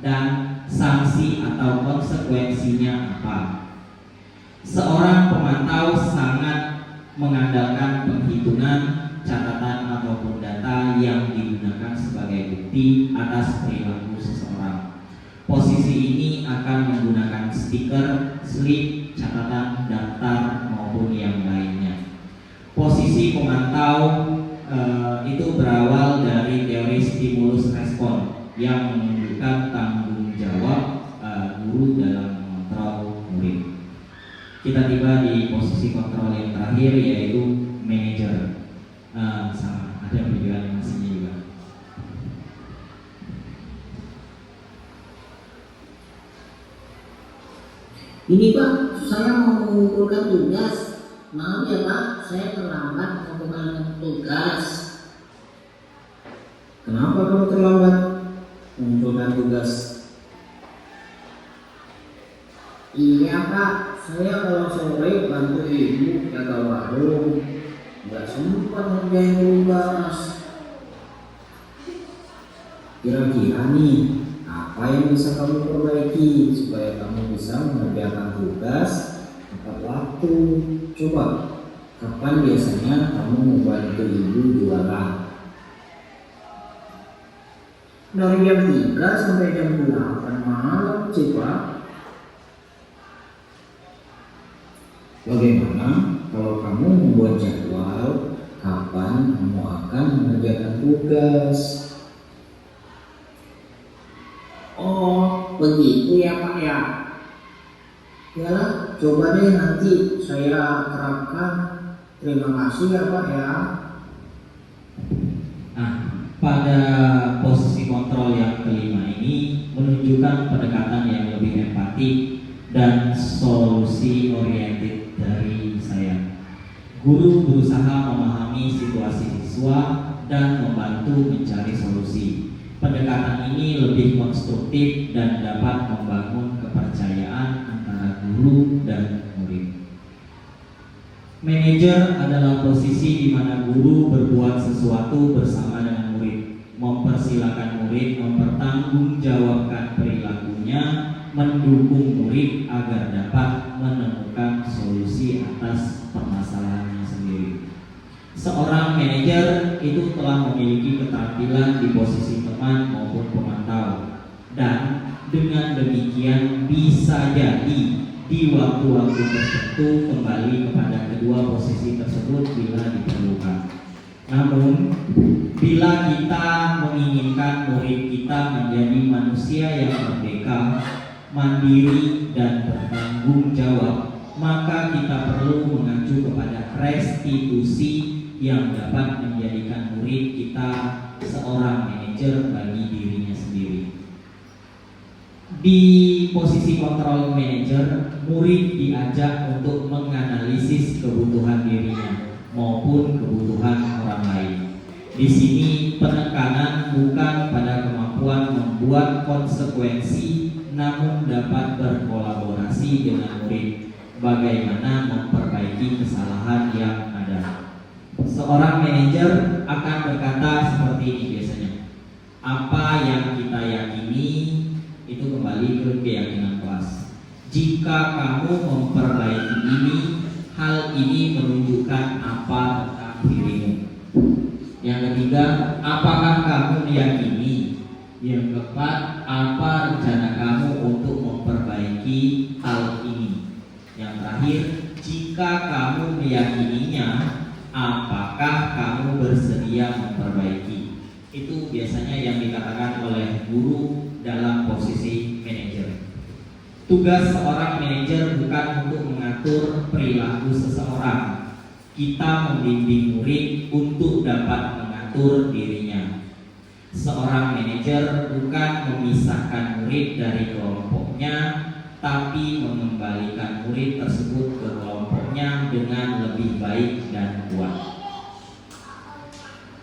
dan sanksi atau konsekuensinya apa. Seorang pemantau sangat mengandalkan penghitungan, catatan ataupun data yang digunakan sebagai bukti atas perilaku seseorang. Posisi ini akan menggunakan stiker, slip, catatan, daftar maupun yang lainnya. Posisi pemantau itu berawal dari teori stimulus respon yang menunjukkan tanggung jawab guru dalam mengontrol murid. Kita tiba di posisi kontrol yang terakhir, yaitu manajer. Sama ada video animasinya juga. Ini Pak, saya mau mengumpulkan tugas. Maaf ya Pak, saya terlambat mengumpulkan tugas. Kenapa kamu terlambat mengumpulkan tugas? Iya Pak, saya kalau sore bantu ibu jaga warung, nggak sempat ngerjain tugas. Kira-kira nih, apa yang bisa kamu perbaiki supaya kamu bisa mengerjakan tugas tepat waktu? Coba, kapan biasanya kamu membantu ibu jualan? Dari jam 3 sampai jam 8 malam sih Pak. Bagaimana kalau kamu membuat jadwal kapan kamu akan mengerjakan tugas? Oh, begitu ya Pak ya. Yalah, coba deh nanti saya terapkan. Terima kasih ya Pak ya. Nah, pada posisi kontrol yang kelima ini menunjukkan pendekatan yang lebih empatik dan solusi oriented dari saya. Guru berusaha memahami situasi siswa dan membantu mencari solusi. Pendekatan ini lebih konstruktif dan dapat membangun kepercayaan antara guru dan murid. Manajer adalah posisi di mana guru berbuat sesuatu bersama dengan murid, mempersilahkan murid mempertanggungjawabkan perilakunya, mendukung murid agar dapat menemukan solusi atas permasalahannya sendiri. Seorang manajer itu telah memiliki keterampilan di posisi teman maupun pemantau, dan dengan demikian bisa jadi di waktu-waktu tertentu kembali kepada kedua posisi tersebut bila diperlukan. Namun, bila kita menginginkan murid kita menjadi manusia yang merdeka, mandiri, dan bertanggung jawab, maka kita perlu mengacu kepada restitusi yang dapat menjadikan murid kita seorang manajer bagi dirinya sendiri. Di posisi kontrol manajer, murid diajak untuk menganalisis kebutuhan dirinya maupun kebutuhan orang lain. Di sini penekanan bukan pada kemampuan kemampuan membuat konsekuensi namun dapat berkolaborasi dengan murid bagaimana memperbaiki kesalahan yang ada. Seorang manajer akan berkata seperti ini biasanya, apa yang kita yakini itu kembali ke keyakinan kelas. Jika kamu memperbaiki ini, hal ini menunjukkan apa tentang dirimu. Yang ketiga, apakah kamu meyakini? Yang keempat, apa rencana kamu untuk memperbaiki hal ini? Yang terakhir, jika kamu meyakininya, apakah kamu bersedia memperbaiki? Itu biasanya yang dikatakan oleh guru dalam posisi manajer. Tugas seorang manajer bukan untuk mengatur perilaku seseorang. Kita membimbing murid untuk dapat mengatur dirinya. Seorang manajer bukan memisahkan murid dari kelompoknya, tapi mengembalikan murid tersebut ke kelompoknya dengan lebih baik dan kuat.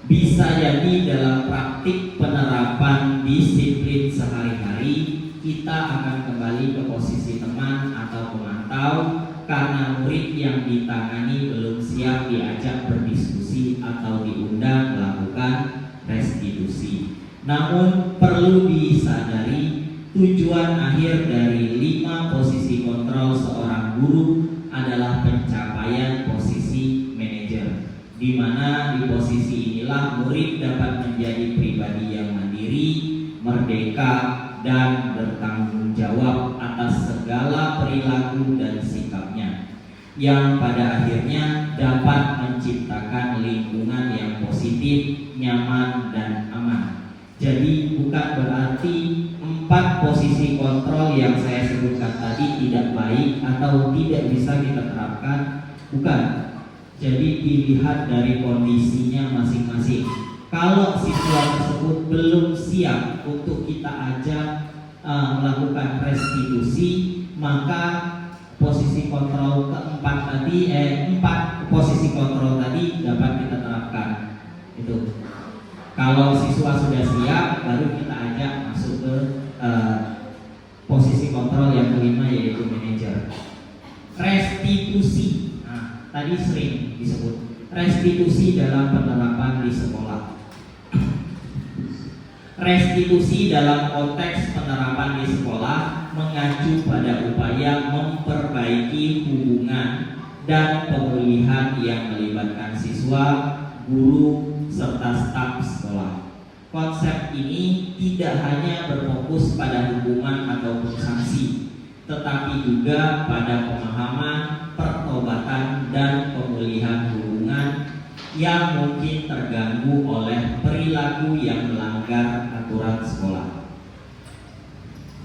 Bisa jadi dalam praktik penerapan disiplin sehari-hari, kita akan kembali ke posisi teman atau pemantau karena murid yang ditangani belum siap diajak berdiskusi atau diundang melakukan restitusi. Namun perlu disadari, tujuan akhir dari 5 posisi kontrol seorang guru adalah pencapaian posisi manajer, di mana di posisi inilah murid dapat menjadi pribadi yang mandiri, merdeka, dan bertanggung jawab atas segala perilaku dan sikapnya, yang pada akhirnya dapat menciptakan lingkungan yang positif, nyaman, dan aman. Jadi bukan berarti 4 posisi kontrol yang saya sebutkan tadi tidak baik atau tidak bisa kita terapkan, bukan. Jadi dilihat dari kondisinya masing-masing. Kalau siswa tersebut belum siap untuk kita ajak melakukan restitusi, maka posisi kontrol keempat tadi, 4 posisi kontrol tadi dapat kita terapkan. Itu. Kalau siswa sudah siap, baru kita ajak masuk ke posisi kontrol yang kelima, yaitu manajer. Restitusi. Nah, tadi sering disebut restitusi dalam penerapan di sekolah. Restitusi dalam konteks penerapan di sekolah mengacu pada upaya memperbaiki hubungan dan pemulihan yang melibatkan siswa, guru, serta staf sekolah. Konsep ini tidak hanya berfokus pada hukuman ataupun sanksi, tetapi juga pada pemahaman, pertobatan, dan pemulihan hubungan yang mungkin terganggu oleh perilaku yang melanggar aturan sekolah.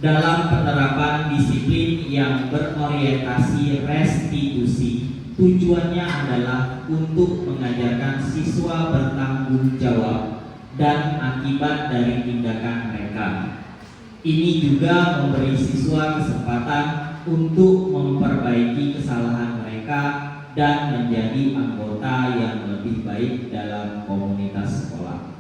Dalam penerapan disiplin yang berorientasi restitusi, tujuannya adalah untuk mengajarkan siswa bertanggung jawab dan akibat dari tindakan mereka. Ini juga memberi siswa kesempatan untuk memperbaiki kesalahan mereka dan menjadi anggota yang lebih baik dalam komunitas sekolah.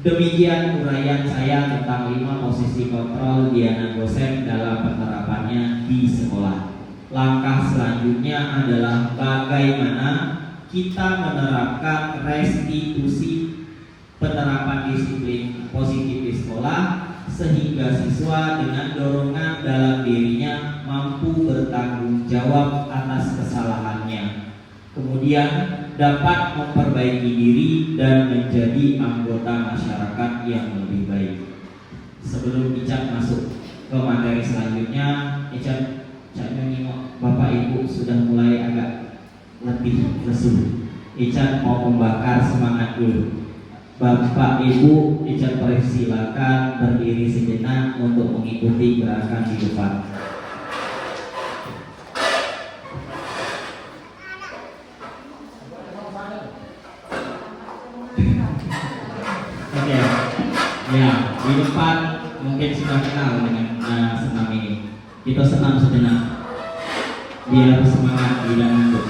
Demikian uraian saya tentang 5 posisi kontrol Diana Gosen dalam penerapannya di sekolah. Langkah selanjutnya adalah bagaimana kita menerapkan restitusi penerapan disiplin positif di sekolah sehingga siswa dengan dorongan dalam dirinya mampu bertanggung jawab atas kesalahannya, kemudian dapat memperbaiki diri dan menjadi anggota masyarakat yang lebih baik. Sebelum Icat masuk ke materi selanjutnya, Icat nengok Bapak Ibu sudah mulai agak lebih lesu. Icat mau membakar semangat dulu. Bapak Ibu, Icat persilakan berdiri sejenak untuk mengikuti gerakan di depan. Oke, ya di depan mungkin sudah kenal dengan senam ini. Kita senam sejenak biar semangat tidak ngantuk.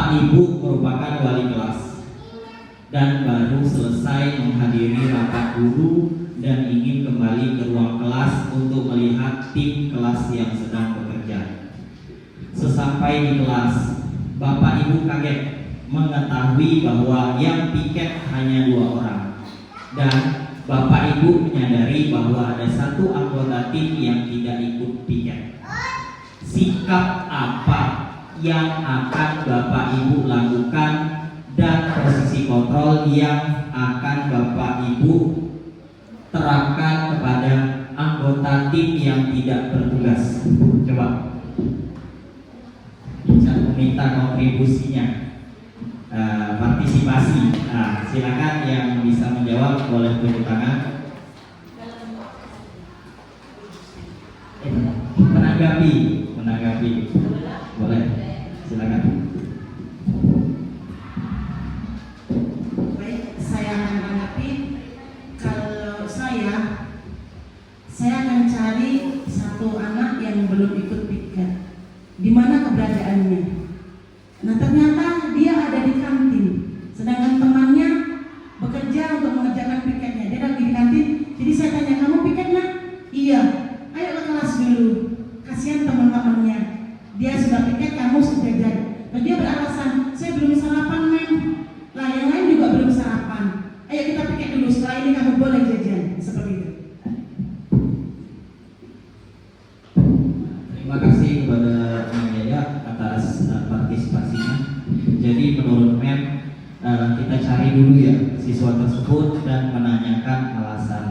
Bapak Ibu merupakan wali kelas dan baru selesai menghadiri rapat guru dan ingin kembali ke ruang kelas untuk melihat tim kelas yang sedang bekerja. Sesampai di kelas, Bapak Ibu kaget mengetahui bahwa yang piket hanya 2 orang, dan Bapak Ibu menyadari bahwa ada 1 anggota tim yang tidak ikut piket. Sikap apa yang akan Bapak Ibu lakukan dan posisi kontrol yang akan Bapak Ibu terapkan kepada anggota tim yang tidak bertugas? Coba bisa meminta kontribusinya, partisipasi. Silakan yang bisa menjawab boleh tunjuk tangan. Menanggapi boleh, silakan. Baik, saya akan menanggapi. Kalau saya akan cari 1 anak yang belum ikut piket. Di mana keberadaannya? Nah, ternyata dia ada di kantin, sedangkan temannya bekerja untuk mengerjakan piketnya. Dia lagi di kantin. Jadi saya tanya, kamu piket nak? Iya. Ayo ke kelas dulu. Kasihan teman-temannya. Dia sudah piket, kamu sudah jajan. Dan dia beralasan, saya belum sarapan, men. Lah yang lain juga belum sarapan. Ayo kita piket dulu. Setelah ini kamu boleh jajan. Seperti itu. Terima kasih kepada Mem Yaya atas partisipasinya. Jadi menurut Mem, kita cari dulu ya siswa tersebut dan menanyakan alasan,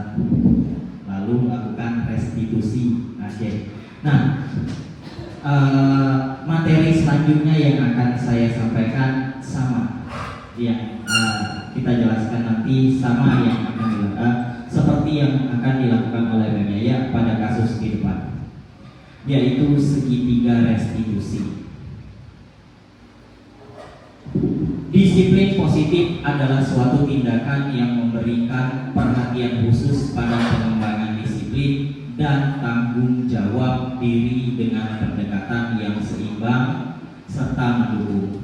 lalu melakukan restitusi. Nah, materi selanjutnya yang akan saya sampaikan sama yang kita jelaskan nanti, sama yang akan dilakukan seperti yang akan dilakukan oleh Mem Yaya pada kasus di depan, yaitu segitiga restitusi. Disiplin positif adalah suatu tindakan yang memberikan perhatian khusus pada pengembangan disiplin dan tanggung jawab diri dengan pendekatan yang seimbang serta mendukung.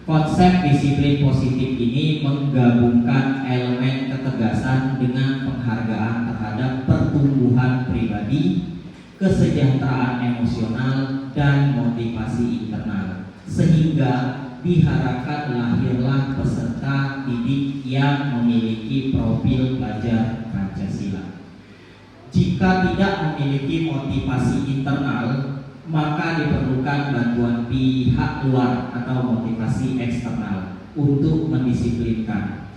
Konsep disiplin positif ini menggabungkan elemen ketegasan dengan penghargaan terhadap pertumbuhan pribadi, kesejahteraan emosional, dan motivasi internal, sehingga diharapkan lahirlah peserta didik yang memiliki profil pelajar Pancasila. Jika tidak memiliki motivasi internal, maka diperlukan bantuan pihak luar atau motivasi eksternal untuk mendisiplinkan.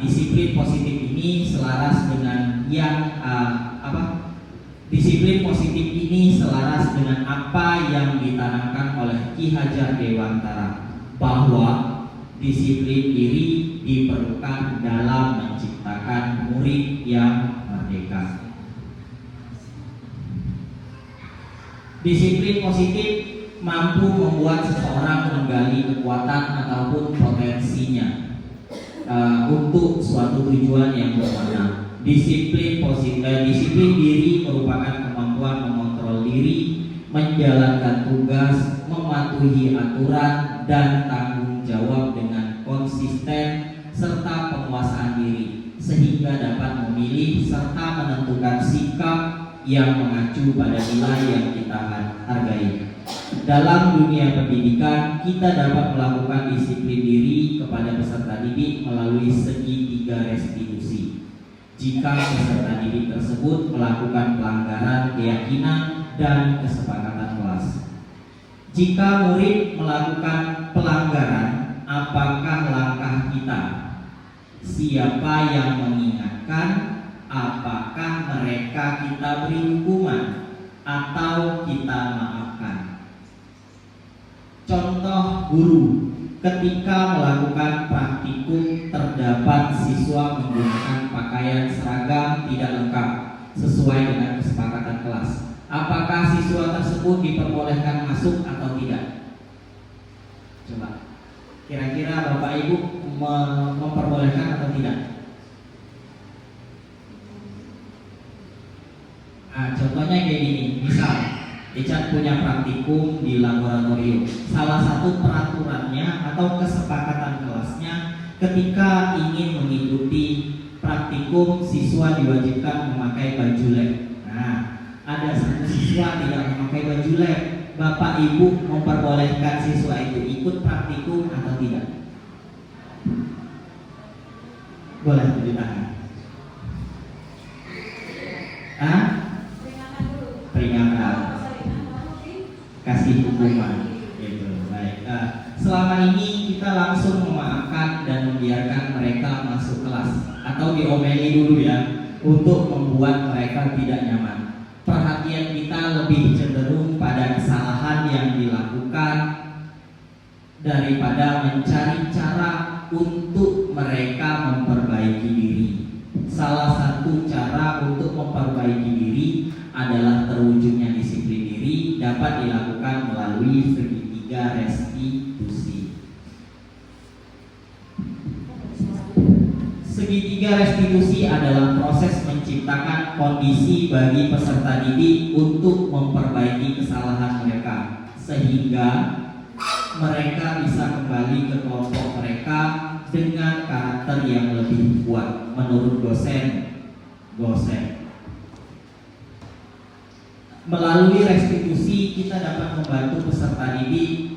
Disiplin positif ini selaras dengan Disiplin positif ini selaras dengan apa yang ditanamkan oleh Ki Hajar Dewantara, bahwa disiplin diri diperlukan dalam menciptakan murid yang merdeka. Disiplin positif mampu membuat seseorang menggali kekuatan ataupun potensinya untuk suatu tujuan yang bermakna. Disiplin diri merupakan kemampuan mengontrol diri, menjalankan tugas, mematuhi aturan, dan tanggung jawab dengan konsisten serta penguasaan diri, sehingga dapat memilih serta menentukan sikap yang mengacu pada nilai yang kita hargai. Dalam dunia pendidikan, kita dapat melakukan disiplin diri kepada peserta didik melalui segitiga restitusi. Jika peserta didik tersebut melakukan pelanggaran keyakinan dan kesepakatan kelas. Jika murid melakukan pelanggaran, apakah langkah kita? Siapa yang mengingatkan? Apakah mereka kita beri hukuman atau kita maafkan? Contoh guru, ketika melakukan praktikum terdapat siswa menggunakan pakaian seragam tidak lengkap sesuai dengan kesepakatan kelas. Apakah siswa tersebut diperbolehkan masuk atau tidak? Coba, kira-kira Bapak Ibu memperbolehkan atau tidak? Contohnya kayak gini, misal Richard punya praktikum di laboratorium. Salah satu peraturannya atau kesepakatan kelasnya ketika ingin mengikuti praktikum, siswa diwajibkan memakai baju lab. Nah, ada satu siswa tidak memakai baju lab. Bapak Ibu memperbolehkan siswa itu ikut praktikum atau tidak? Boleh tunjuk tangan. Peringatan. Kasih hukuman. Gitu. Baik. Selama ini kita langsung memaafkan dan membiarkan mereka masuk kelas atau diomeli dulu ya, untuk membuat mereka tidak nyaman. Perhatian kita lebih cenderung pada kesalahan yang dilakukan daripada mencari cara untuk mereka memperbaiki diri. Salah satu cara untuk memperbaiki diri adalah terwujudnya disiplin diri dapat dilakukan melalui segitiga restitusi. Segitiga restitusi adalah proses menciptakan kondisi bagi peserta didik untuk memperbaiki kesalahan mereka sehingga mereka bisa kembali ke kelompok mereka dengan karakter yang lebih kuat menurut dosen. Melalui restitusi kita dapat membantu peserta didik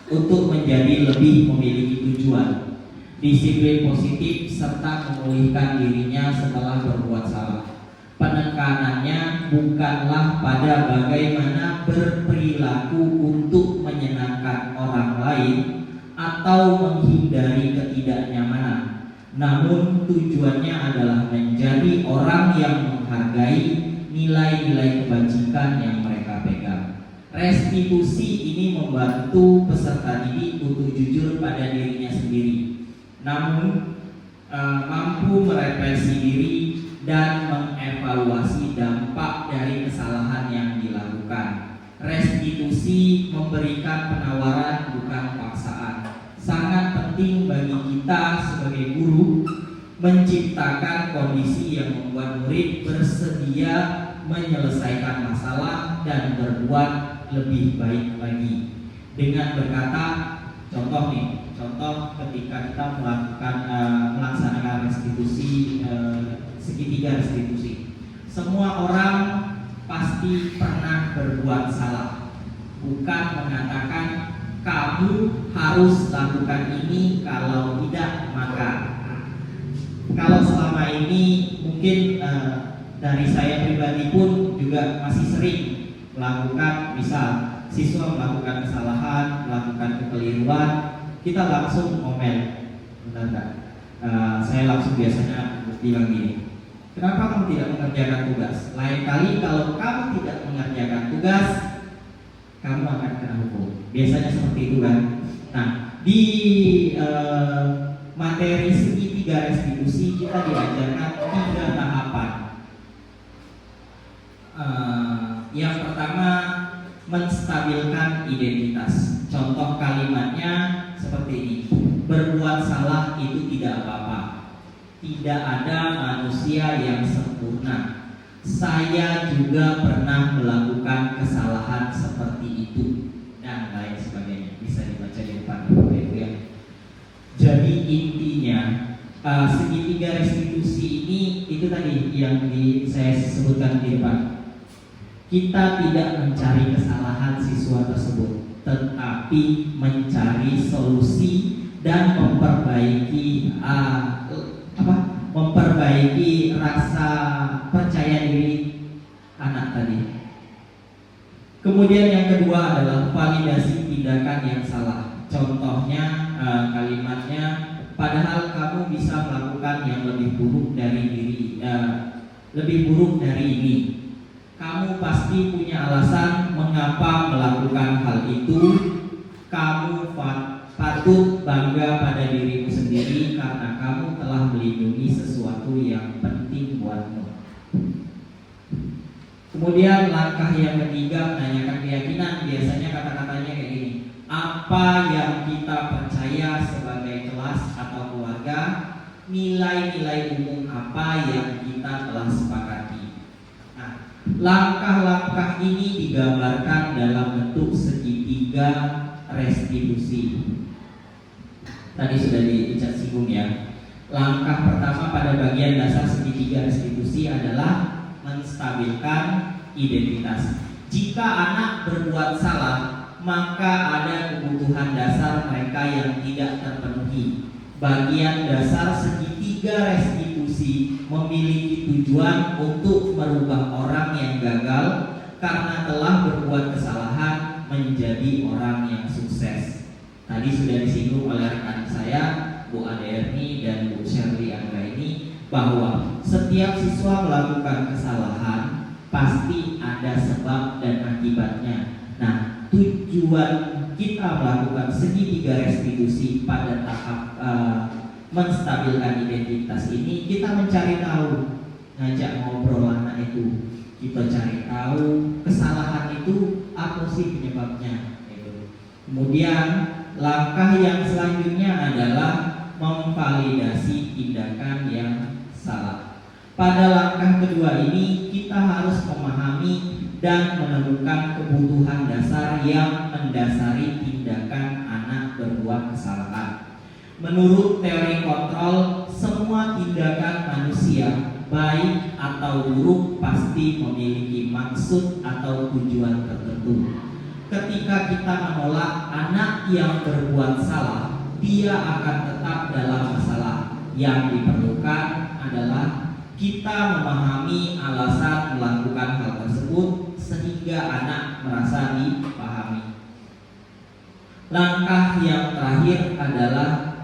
untuk menjadi lebih memiliki tujuan, disiplin positif, serta memulihkan dirinya setelah berbuat salah. Penekanannya bukanlah pada bagaimana berperilaku untuk menyenangkan orang lain atau menghindari ketidaknyamanan, namun tujuannya adalah menjadi orang yang menghargai nilai-nilai kebajikan yang mereka pegang. Restitusi ini membantu peserta didik untuk jujur pada dirinya sendiri, namun mampu merefleksi diri dan mengevaluasi dampak dari kesalahan yang dilakukan. Restitusi memberikan penawaran bukan paksaan. Sangat penting bagi kita sebagai guru menciptakan kondisi yang membuat murid bersedia menyelesaikan masalah dan berbuat lebih baik lagi. Dengan berkata, contoh ketika kita melaksanakan restitusi, segitiga restitusi, semua orang pasti pernah berbuat salah. Bukan mengatakan kamu harus lakukan ini, kalau tidak maka. Kalau selama ini mungkin dari saya pribadi pun juga masih sering melakukan, misal siswa melakukan kesalahan, melakukan kekeliruan, kita langsung ngomel. Saya langsung biasanya bilang gini, kenapa kamu tidak mengerjakan tugas? Lain kali kalau kamu tidak mengerjakan tugas, kamu akan kena hukum. Biasanya seperti itu kan. Nah, di materi segitiga restitusi kita diajarkan 3 tahapan. Yang pertama, menstabilkan identitas. Contoh kalimatnya seperti ini: berbuat salah itu tidak apa-apa. Tidak ada manusia yang sempurna. Saya juga pernah melakukan kesalahan seperti itu, dan lain sebagainya. Bisa dibaca di depan Bapak Ibu ya. Jadi intinya segitiga restitusi ini itu tadi yang saya sebutkan di depan. Kita tidak mencari kesalahan siswa tersebut, tetapi mencari solusi dan memperbaiki rasa percaya diri anak tadi. Kemudian yang kedua adalah validasi tindakan yang salah. Contohnya kalimatnya, padahal kamu bisa melakukan yang lebih buruk dari ini. Kamu pasti punya alasan mengapa melakukan hal itu. Kamu patut bangga pada dirimu sendiri karena kamu telah melindungi sesuatu yang penting buatmu. Kemudian langkah yang ketiga, menanyakan keyakinan. Biasanya kata-katanya kayak gini: apa yang kita percaya sebagai kelas atau keluarga, nilai-nilai umum apa yang kita telah sepakati. Nah, Langkah-langkah ini digambarkan dalam bentuk segitiga restitusi. Tadi sudah diicat singgung ya. Langkah pertama pada bagian dasar segitiga restitusi adalah menstabilkan identitas. Jika anak berbuat salah, maka ada kebutuhan dasar mereka yang tidak terpenuhi. Bagian dasar segitiga restitusi memiliki tujuan untuk merubah orang yang gagal karena telah berbuat kesalahan menjadi orang yang sukses. Tadi sudah disinggung oleh rekan saya, Bu Ade Erni dan Bu Shirley Anggraini, bahwa setiap siswa melakukan kesalahan pasti ada sebab dan akibatnya. Nah, tujuan kita melakukan segitiga restitusi pada tahap menstabilkan identitas ini, kita mencari tahu, ngajak ngobrol anak itu, kita cari tahu kesalahan itu apa sih penyebabnya. Kemudian langkah yang selanjutnya adalah memvalidasi tindakan yang salah. Pada langkah kedua ini kita harus memahami dan menemukan kebutuhan dasar yang mendasari tindakan anak berbuat kesalahan. Menurut teori kontrol, semua tindakan manusia, baik atau buruk, pasti memiliki maksud atau tujuan tertentu. Ketika kita menolak anak yang berbuat salah, dia akan tetap dalam masalah. Yang diperlukan adalah kita memahami alasan melakukan hal tersebut sehingga anak merasa dipahami. Langkah yang terakhir adalah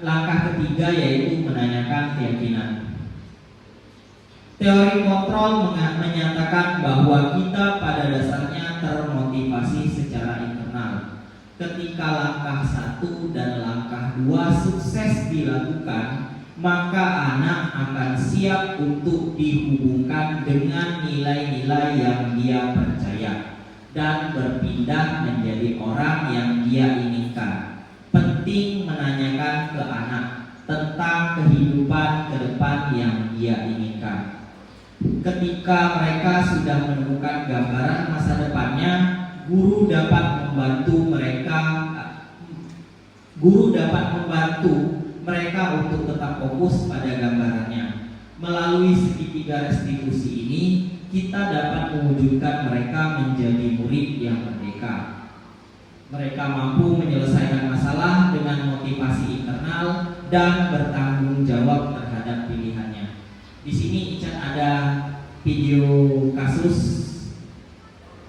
langkah ketiga yaitu menanyakan keyakinan. Teori kontrol menyatakan bahwa kita pada dasarnya termotivasi secara internal. Ketika langkah 1 dan langkah 2 sukses dilakukan, maka anak akan siap untuk dihubungkan dengan nilai-nilai yang dia percaya dan berpindah menjadi orang yang dia inginkan. Penting menanyakan ke anak tentang kehidupan ke depan yang dia inginkan. Ketika mereka sudah menemukan gambaran masa depannya, guru dapat membantu mereka untuk tetap fokus pada gambarannya. Melalui segitiga restitusi ini, kita dapat mewujudkan mereka menjadi murid yang merdeka. Mereka mampu menyelesaikan masalah dengan motivasi internal dan bertanggung jawab terhadap pilihannya. Di sini Ican ada video kasus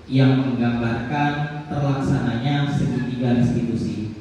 yang menggambarkan terlaksananya segitiga restitusi.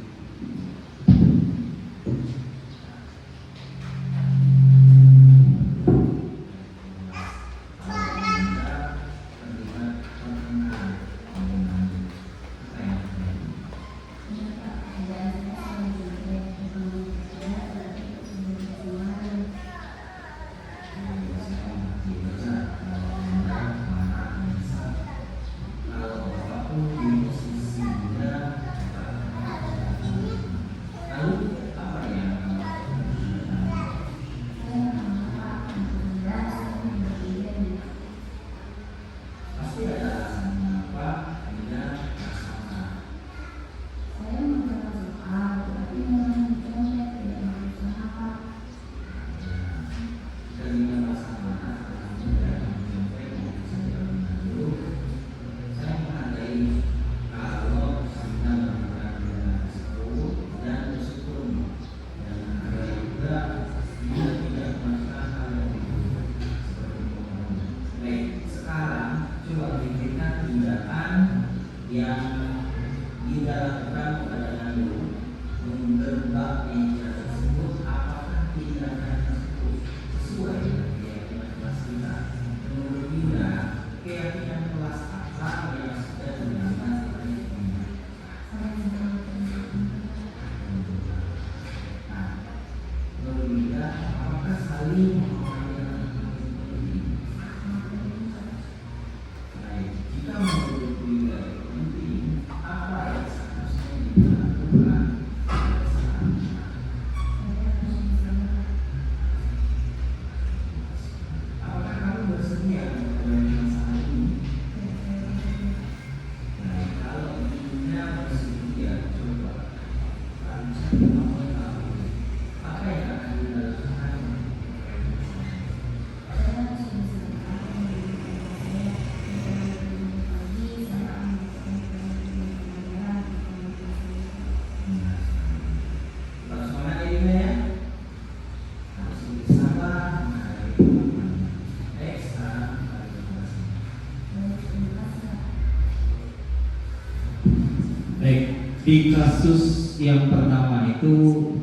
Di kasus yang pertama itu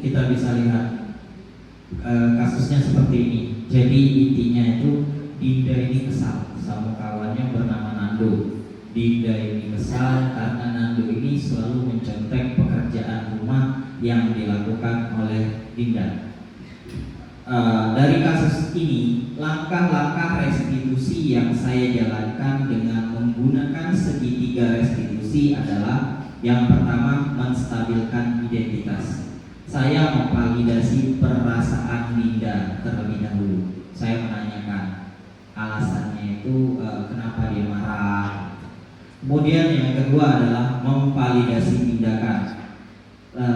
kita bisa lihat kasusnya seperti ini. Jadi intinya itu Dinda ini kesal sama kawannya bernama Nando. Dinda ini kesal karena Nando ini selalu mencontek pekerjaan rumah yang dilakukan oleh Dinda. Dari kasus ini, langkah-langkah restitusi yang saya jalankan dengan menggunakan segitiga restitusi adalah yang pertama, menstabilkan identitas. Saya memvalidasi perasaan Dinda terlebih dahulu. Saya menanyakan alasannya itu kenapa dia marah. Kemudian yang kedua adalah memvalidasi tindakan.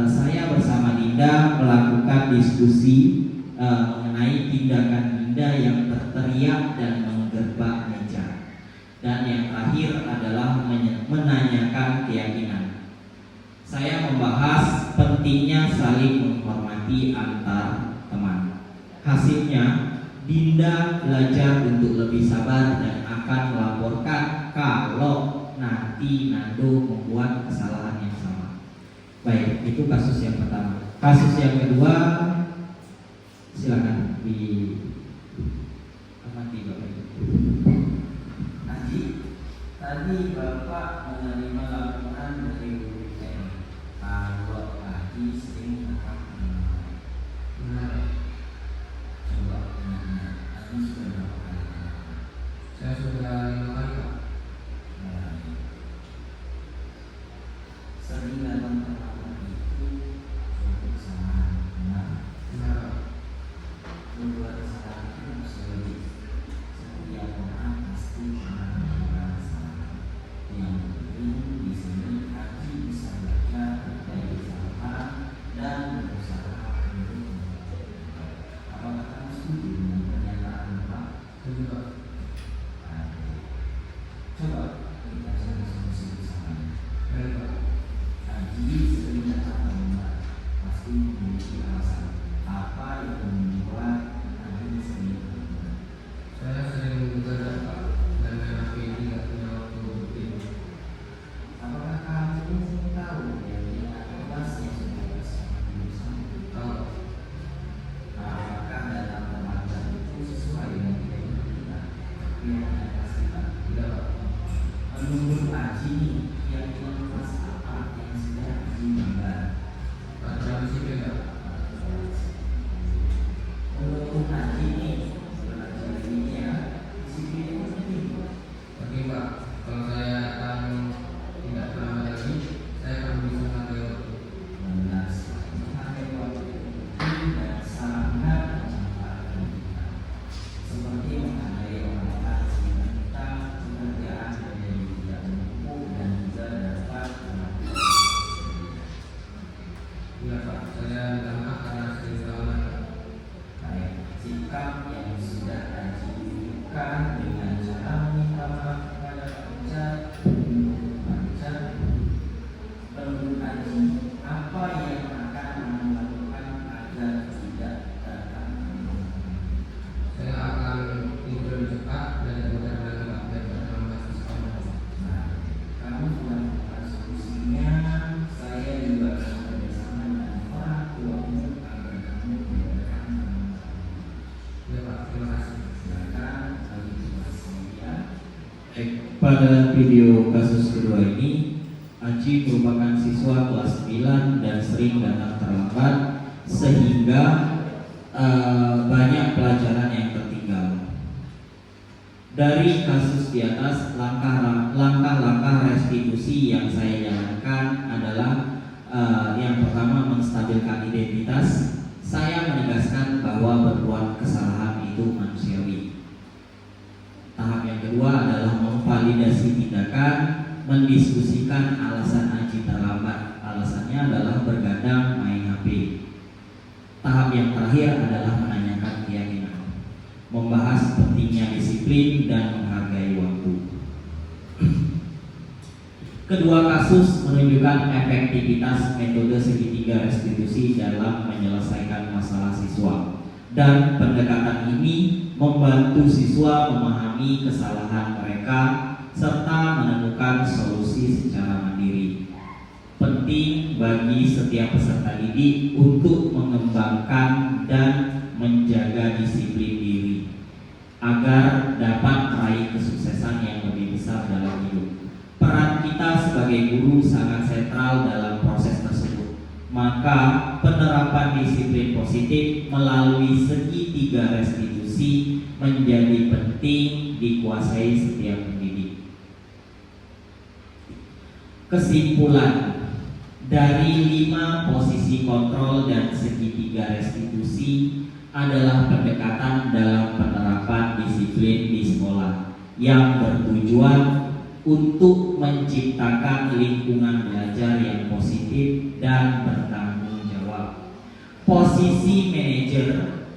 Saya bersama Dinda melakukan diskusi mengenai tindakan Dinda yang berteriak dan menggerbak meja. Dan yang terakhir adalah menanyakan keyakinan. Saya membahas pentingnya saling menghormati antar teman. Hasilnya, Dinda belajar untuk lebih sabar dan akan melaporkan kalau nanti Nando membuat kesalahan yang sama. Baik, itu kasus yang pertama. Kasus yang kedua, silakan amati Bapak Ibu. Haji, tadi Bapak menerima laporan dari BPN kalau Haji sering nakal. Benar. Coba tanya, Haji sudah berapa kali? Saya sudah 5 kali, Pak. Sering datang ke kamar itu untuk kesalahan. Benar. Membuat kesalahan itu harus lebih. Setiap orang pasti pernah melakukan kesalahan. Yang penting di sini Haji bisa belajar dari kesalahan dan berusaha untuk mengubah. Apakah kamu setuju dengan pernyataan Bapak? Setuju, Pak. Coba kita cari solusi bersama. Baik, Pak. Haji sering datang ke rumah, pasti memiliki alasan. Apa yang membuat Haji sering berubah? Saya sering begadang, Pak, dan HP tidak punya waktu rutin. Apakah kamu tahu yang tugasnya sudah bersama jurusan? Tahu. Apakah datang terlambat itu sesuai dengan keyakinan kita? Keyakinan pasti, Pak. Tidak, Pak. Menurut Haji nih, keyakinan kelas apa yang sudah Haji bangga? Pak, tradisi beda. Menurut Haji nih, belajar ini ya, disiplin itu penting. Oke, Pak. Kalau saya akan tidak terlambat lagi, saya akan bisa menghargai waktu. Benar sekali. Menghargai waktu itu penting dan sangat memanfaatkan kita. Seperti menghargai orang-orang sekitar kita, pekerjaan menjadi tidak menumpuk dan juga dapat melakukan. Iya, Pak. Saya minta maaf karena sering terlambat. Baik, sikap yang sudah Haji tunjukkan dengan cara meminta maaf kepada Richard menurut Haji, apa yang akan melakukan agar tidak datang? Saya akan tidur lebih cepat dan benar-benar tidak terlambat sekolah. Nah, kamu sudah menemukan solusinya. Saya juga akan bekerjasama dengan orang tuamu agar kamu mendengarkan teman-teman. Ya, Pak. Terima kasih. Silakan bagi informasi ya. Pada video kasus kedua ini, Haji merupakan siswa kelas 9 dan sering datang terlambat sehingga banyak pelajaran yang tertinggal. Dari kasus di atas, langkah-langkah restitusi yang saya jalankan adalah yang pertama, menstabilkan identitas. Saya menegaskan bahwa berbuat kesalahan itu manusiawi. Tahap yang kedua adalah memvalidasi tindakan, mendiskusikan alasan Haji terlambat. Alasannya adalah bergadang main HP. Tahap yang terakhir adalah menanyakan keyakinan, membahas pentingnya disiplin dan menghargai waktu. Kedua kasus menunjukkan efektivitas metode segitiga restitusi dalam menyelesaikan masalah siswa, dan pendekatan ini membantu siswa memahami kesalahan mereka serta menemukan solusi secara mandiri. penting bagi setiap peserta didik untuk mengembangkan dan menjaga disiplin diri agar dapat meraih kesuksesan yang lebih besar dalam hidup. Peran kita sebagai guru sangat sentral dalam proses tersebut. Maka penerapan disiplin positif melalui segitiga restitusi menjadi penting dikuasai setiap pendidik. Kesimpulan dari 5 posisi kontrol dan segitiga restitusi adalah pendekatan dalam penerapan disiplin di sekolah yang bertujuan untuk menciptakan lingkungan belajar yang positif dan bertanggung jawab. Posisi manajer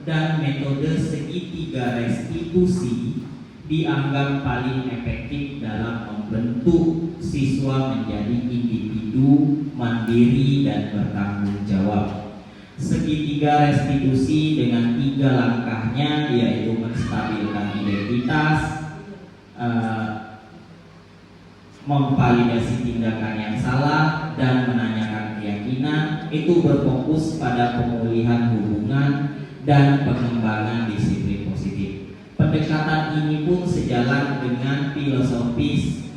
dan metode segitiga restitusi dianggap paling efektif dalam membentuk siswa menjadi individu mandiri dan bertanggung jawab. Segitiga restitusi dengan 3 langkahnya yaitu menstabilkan identitas, memvalidasi tindakan yang salah, dan menanyakan keyakinan, itu berfokus pada pemulihan hubungan dan pengembangan disiplin positif. Pendekatan ini pun sejalan dengan filosofis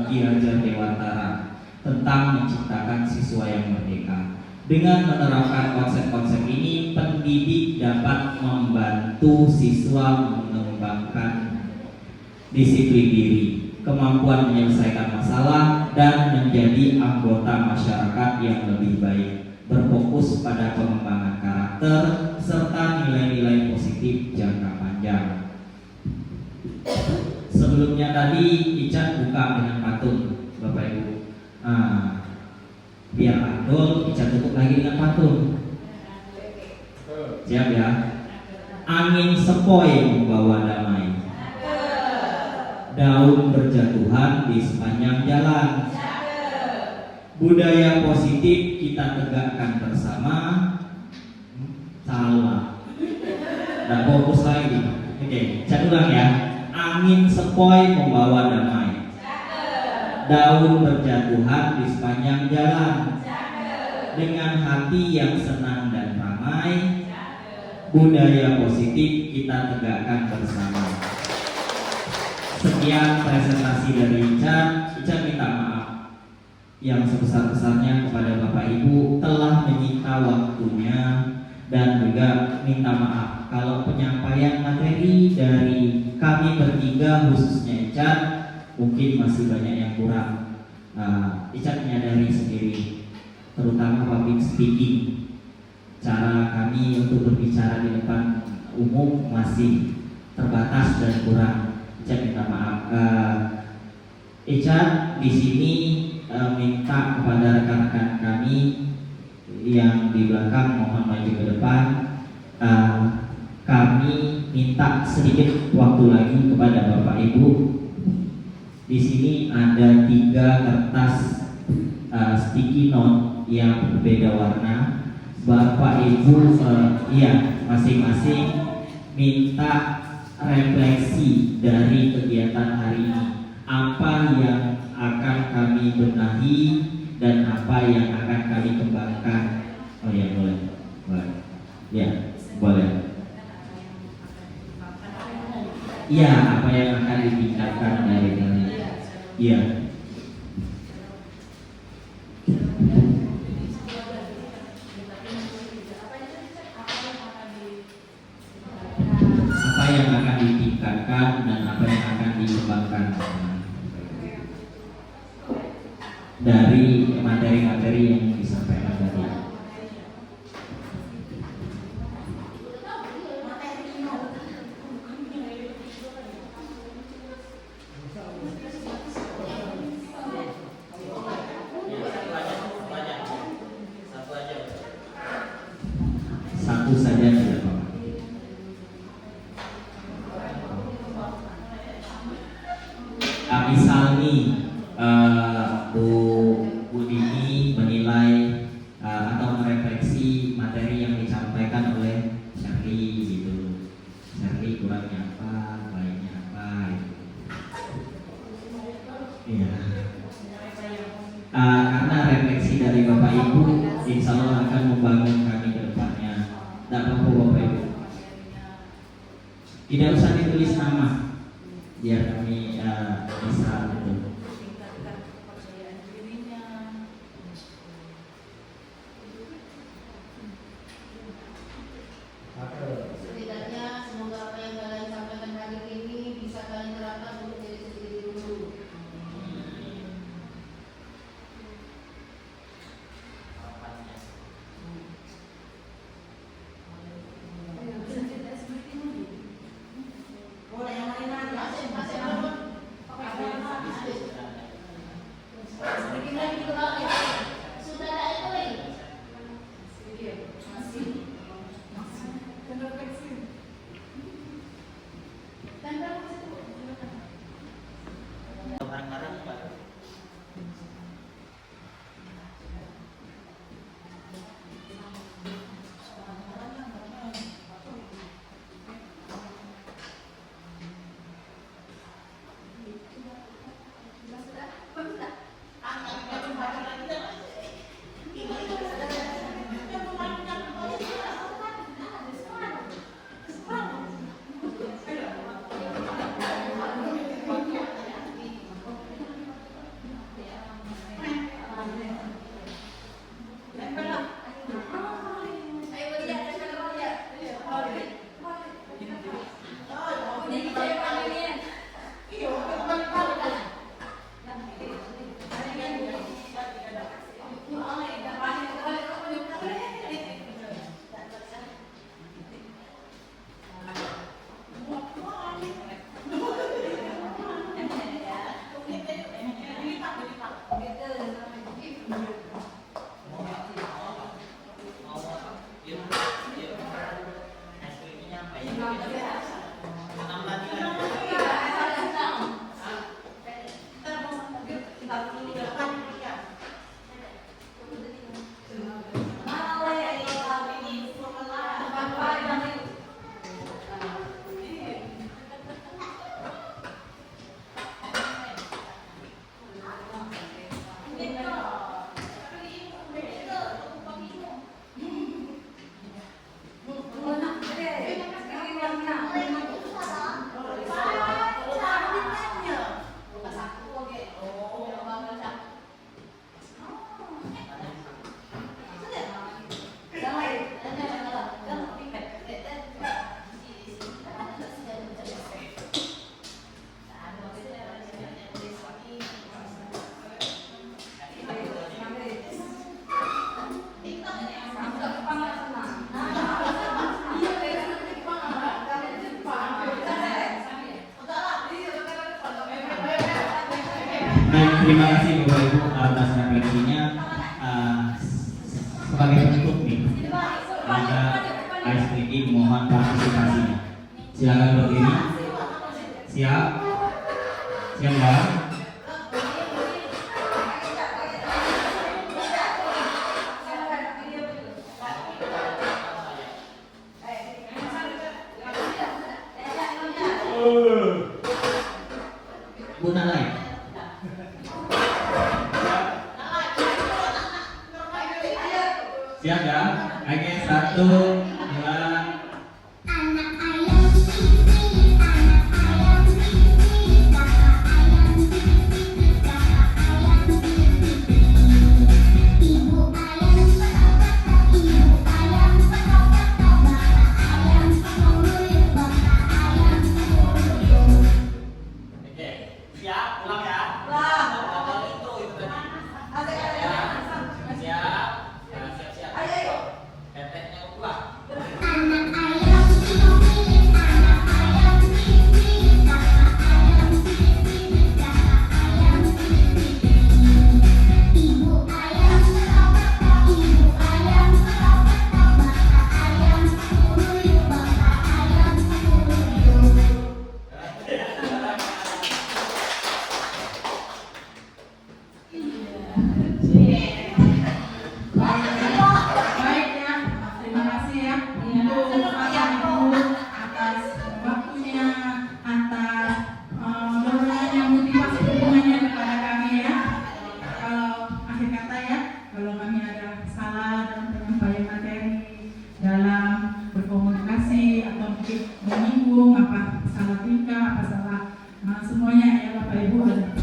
Ki Hajar Dewantara tentang menciptakan siswa yang merdeka. Dengan menerapkan konsep-konsep ini, pendidik dapat membantu siswa mengembangkan disiplin diri, kemampuan menyelesaikan masalah, dan menjadi anggota masyarakat yang lebih baik, berfokus pada pengembangan karakter serta nilai-nilai positif jangka panjang. Sebelumnya tadi Ica buka dengan pantun, Bapak Ibu. Biar Abdul, Ica tutup lagi dengan pantun. Siap ya? Angin sepoi membawa damai, daun berjatuhan di sepanjang jalan. Budaya positif kita tegakkan bersama. Salah. Nggak fokus lagi. Oke, saya ulang ya. Angin sepoi membawa damai, daun berjatuhan di sepanjang jalan. Dengan hati yang senang dan ramai, budaya positif kita tegakkan bersama. Sekian presentasi dari Ica. Ica minta maaf yang sebesar-besarnya kepada Bapak Ibu telah menyita waktunya, dan juga minta maaf kalau penyampaian materi dari kami bertiga, khususnya Ica, mungkin masih banyak yang kurang. Ica menyadari sendiri, terutama public speaking, cara kami untuk berbicara di depan umum masih terbatas dan kurang. Ica minta maaf. Ica di sini minta kepada rekan-rekan kami yang di belakang mohon maju ke depan. Kami minta sedikit waktu lagi kepada Bapak Ibu. Di sini ada 3 kertas sticky note yang berbeda warna. Bapak Ibu masing-masing minta refleksi dari kegiatan hari ini. Apa yang akan kami benahi dan apa yang akan kami kembangkan. Oh ya, boleh. Ya, boleh. Ya, apa yang akan ditingkatkan dari kami. Ya. Apa yang akan ditingkatkan dan apa yang akan dikembangkan dari materi-materi yang disampaikan tadi. Satu saja tidak apa-apa. Misalnya Bu Dini menilai atau merefleksi materi yang disampaikan oleh Syarli gitu. Syarli kurangnya apa, baiknya apa gitu. Iya. Karena refleksi dari insya Allah akan membangun kami ke depannya. Tidak apa-apa Bapak Ibu. Tidak usah ditulis nama, biar kami bisa gitu. Setidaknya semoga apa yang kalian sampaikan hari ini bisa kalian terapkan untuk diri sendiri dulu. Boleh yang lain lagi? Masih belum. Sedikit lagi ke bawah ya. Sudah ada itu lagi. Masih. Bareng-bareng Pak. Baik, terima kasih Bapak Ibu atas refleksinya. Sebagai penutup nih, maka ASPD mohon partisipasinya. Silakan berdiri. Siap? Siap ya? Bu Nalai. Siap ya? Oke, 1, 2. Oke, siap? Ulang ya? Ulang. Itu tadi. Siap. Siap. Teteknya ulang. menyinggung, apa salah tingkah, apa salah semuanya ya Bapak Ibu ada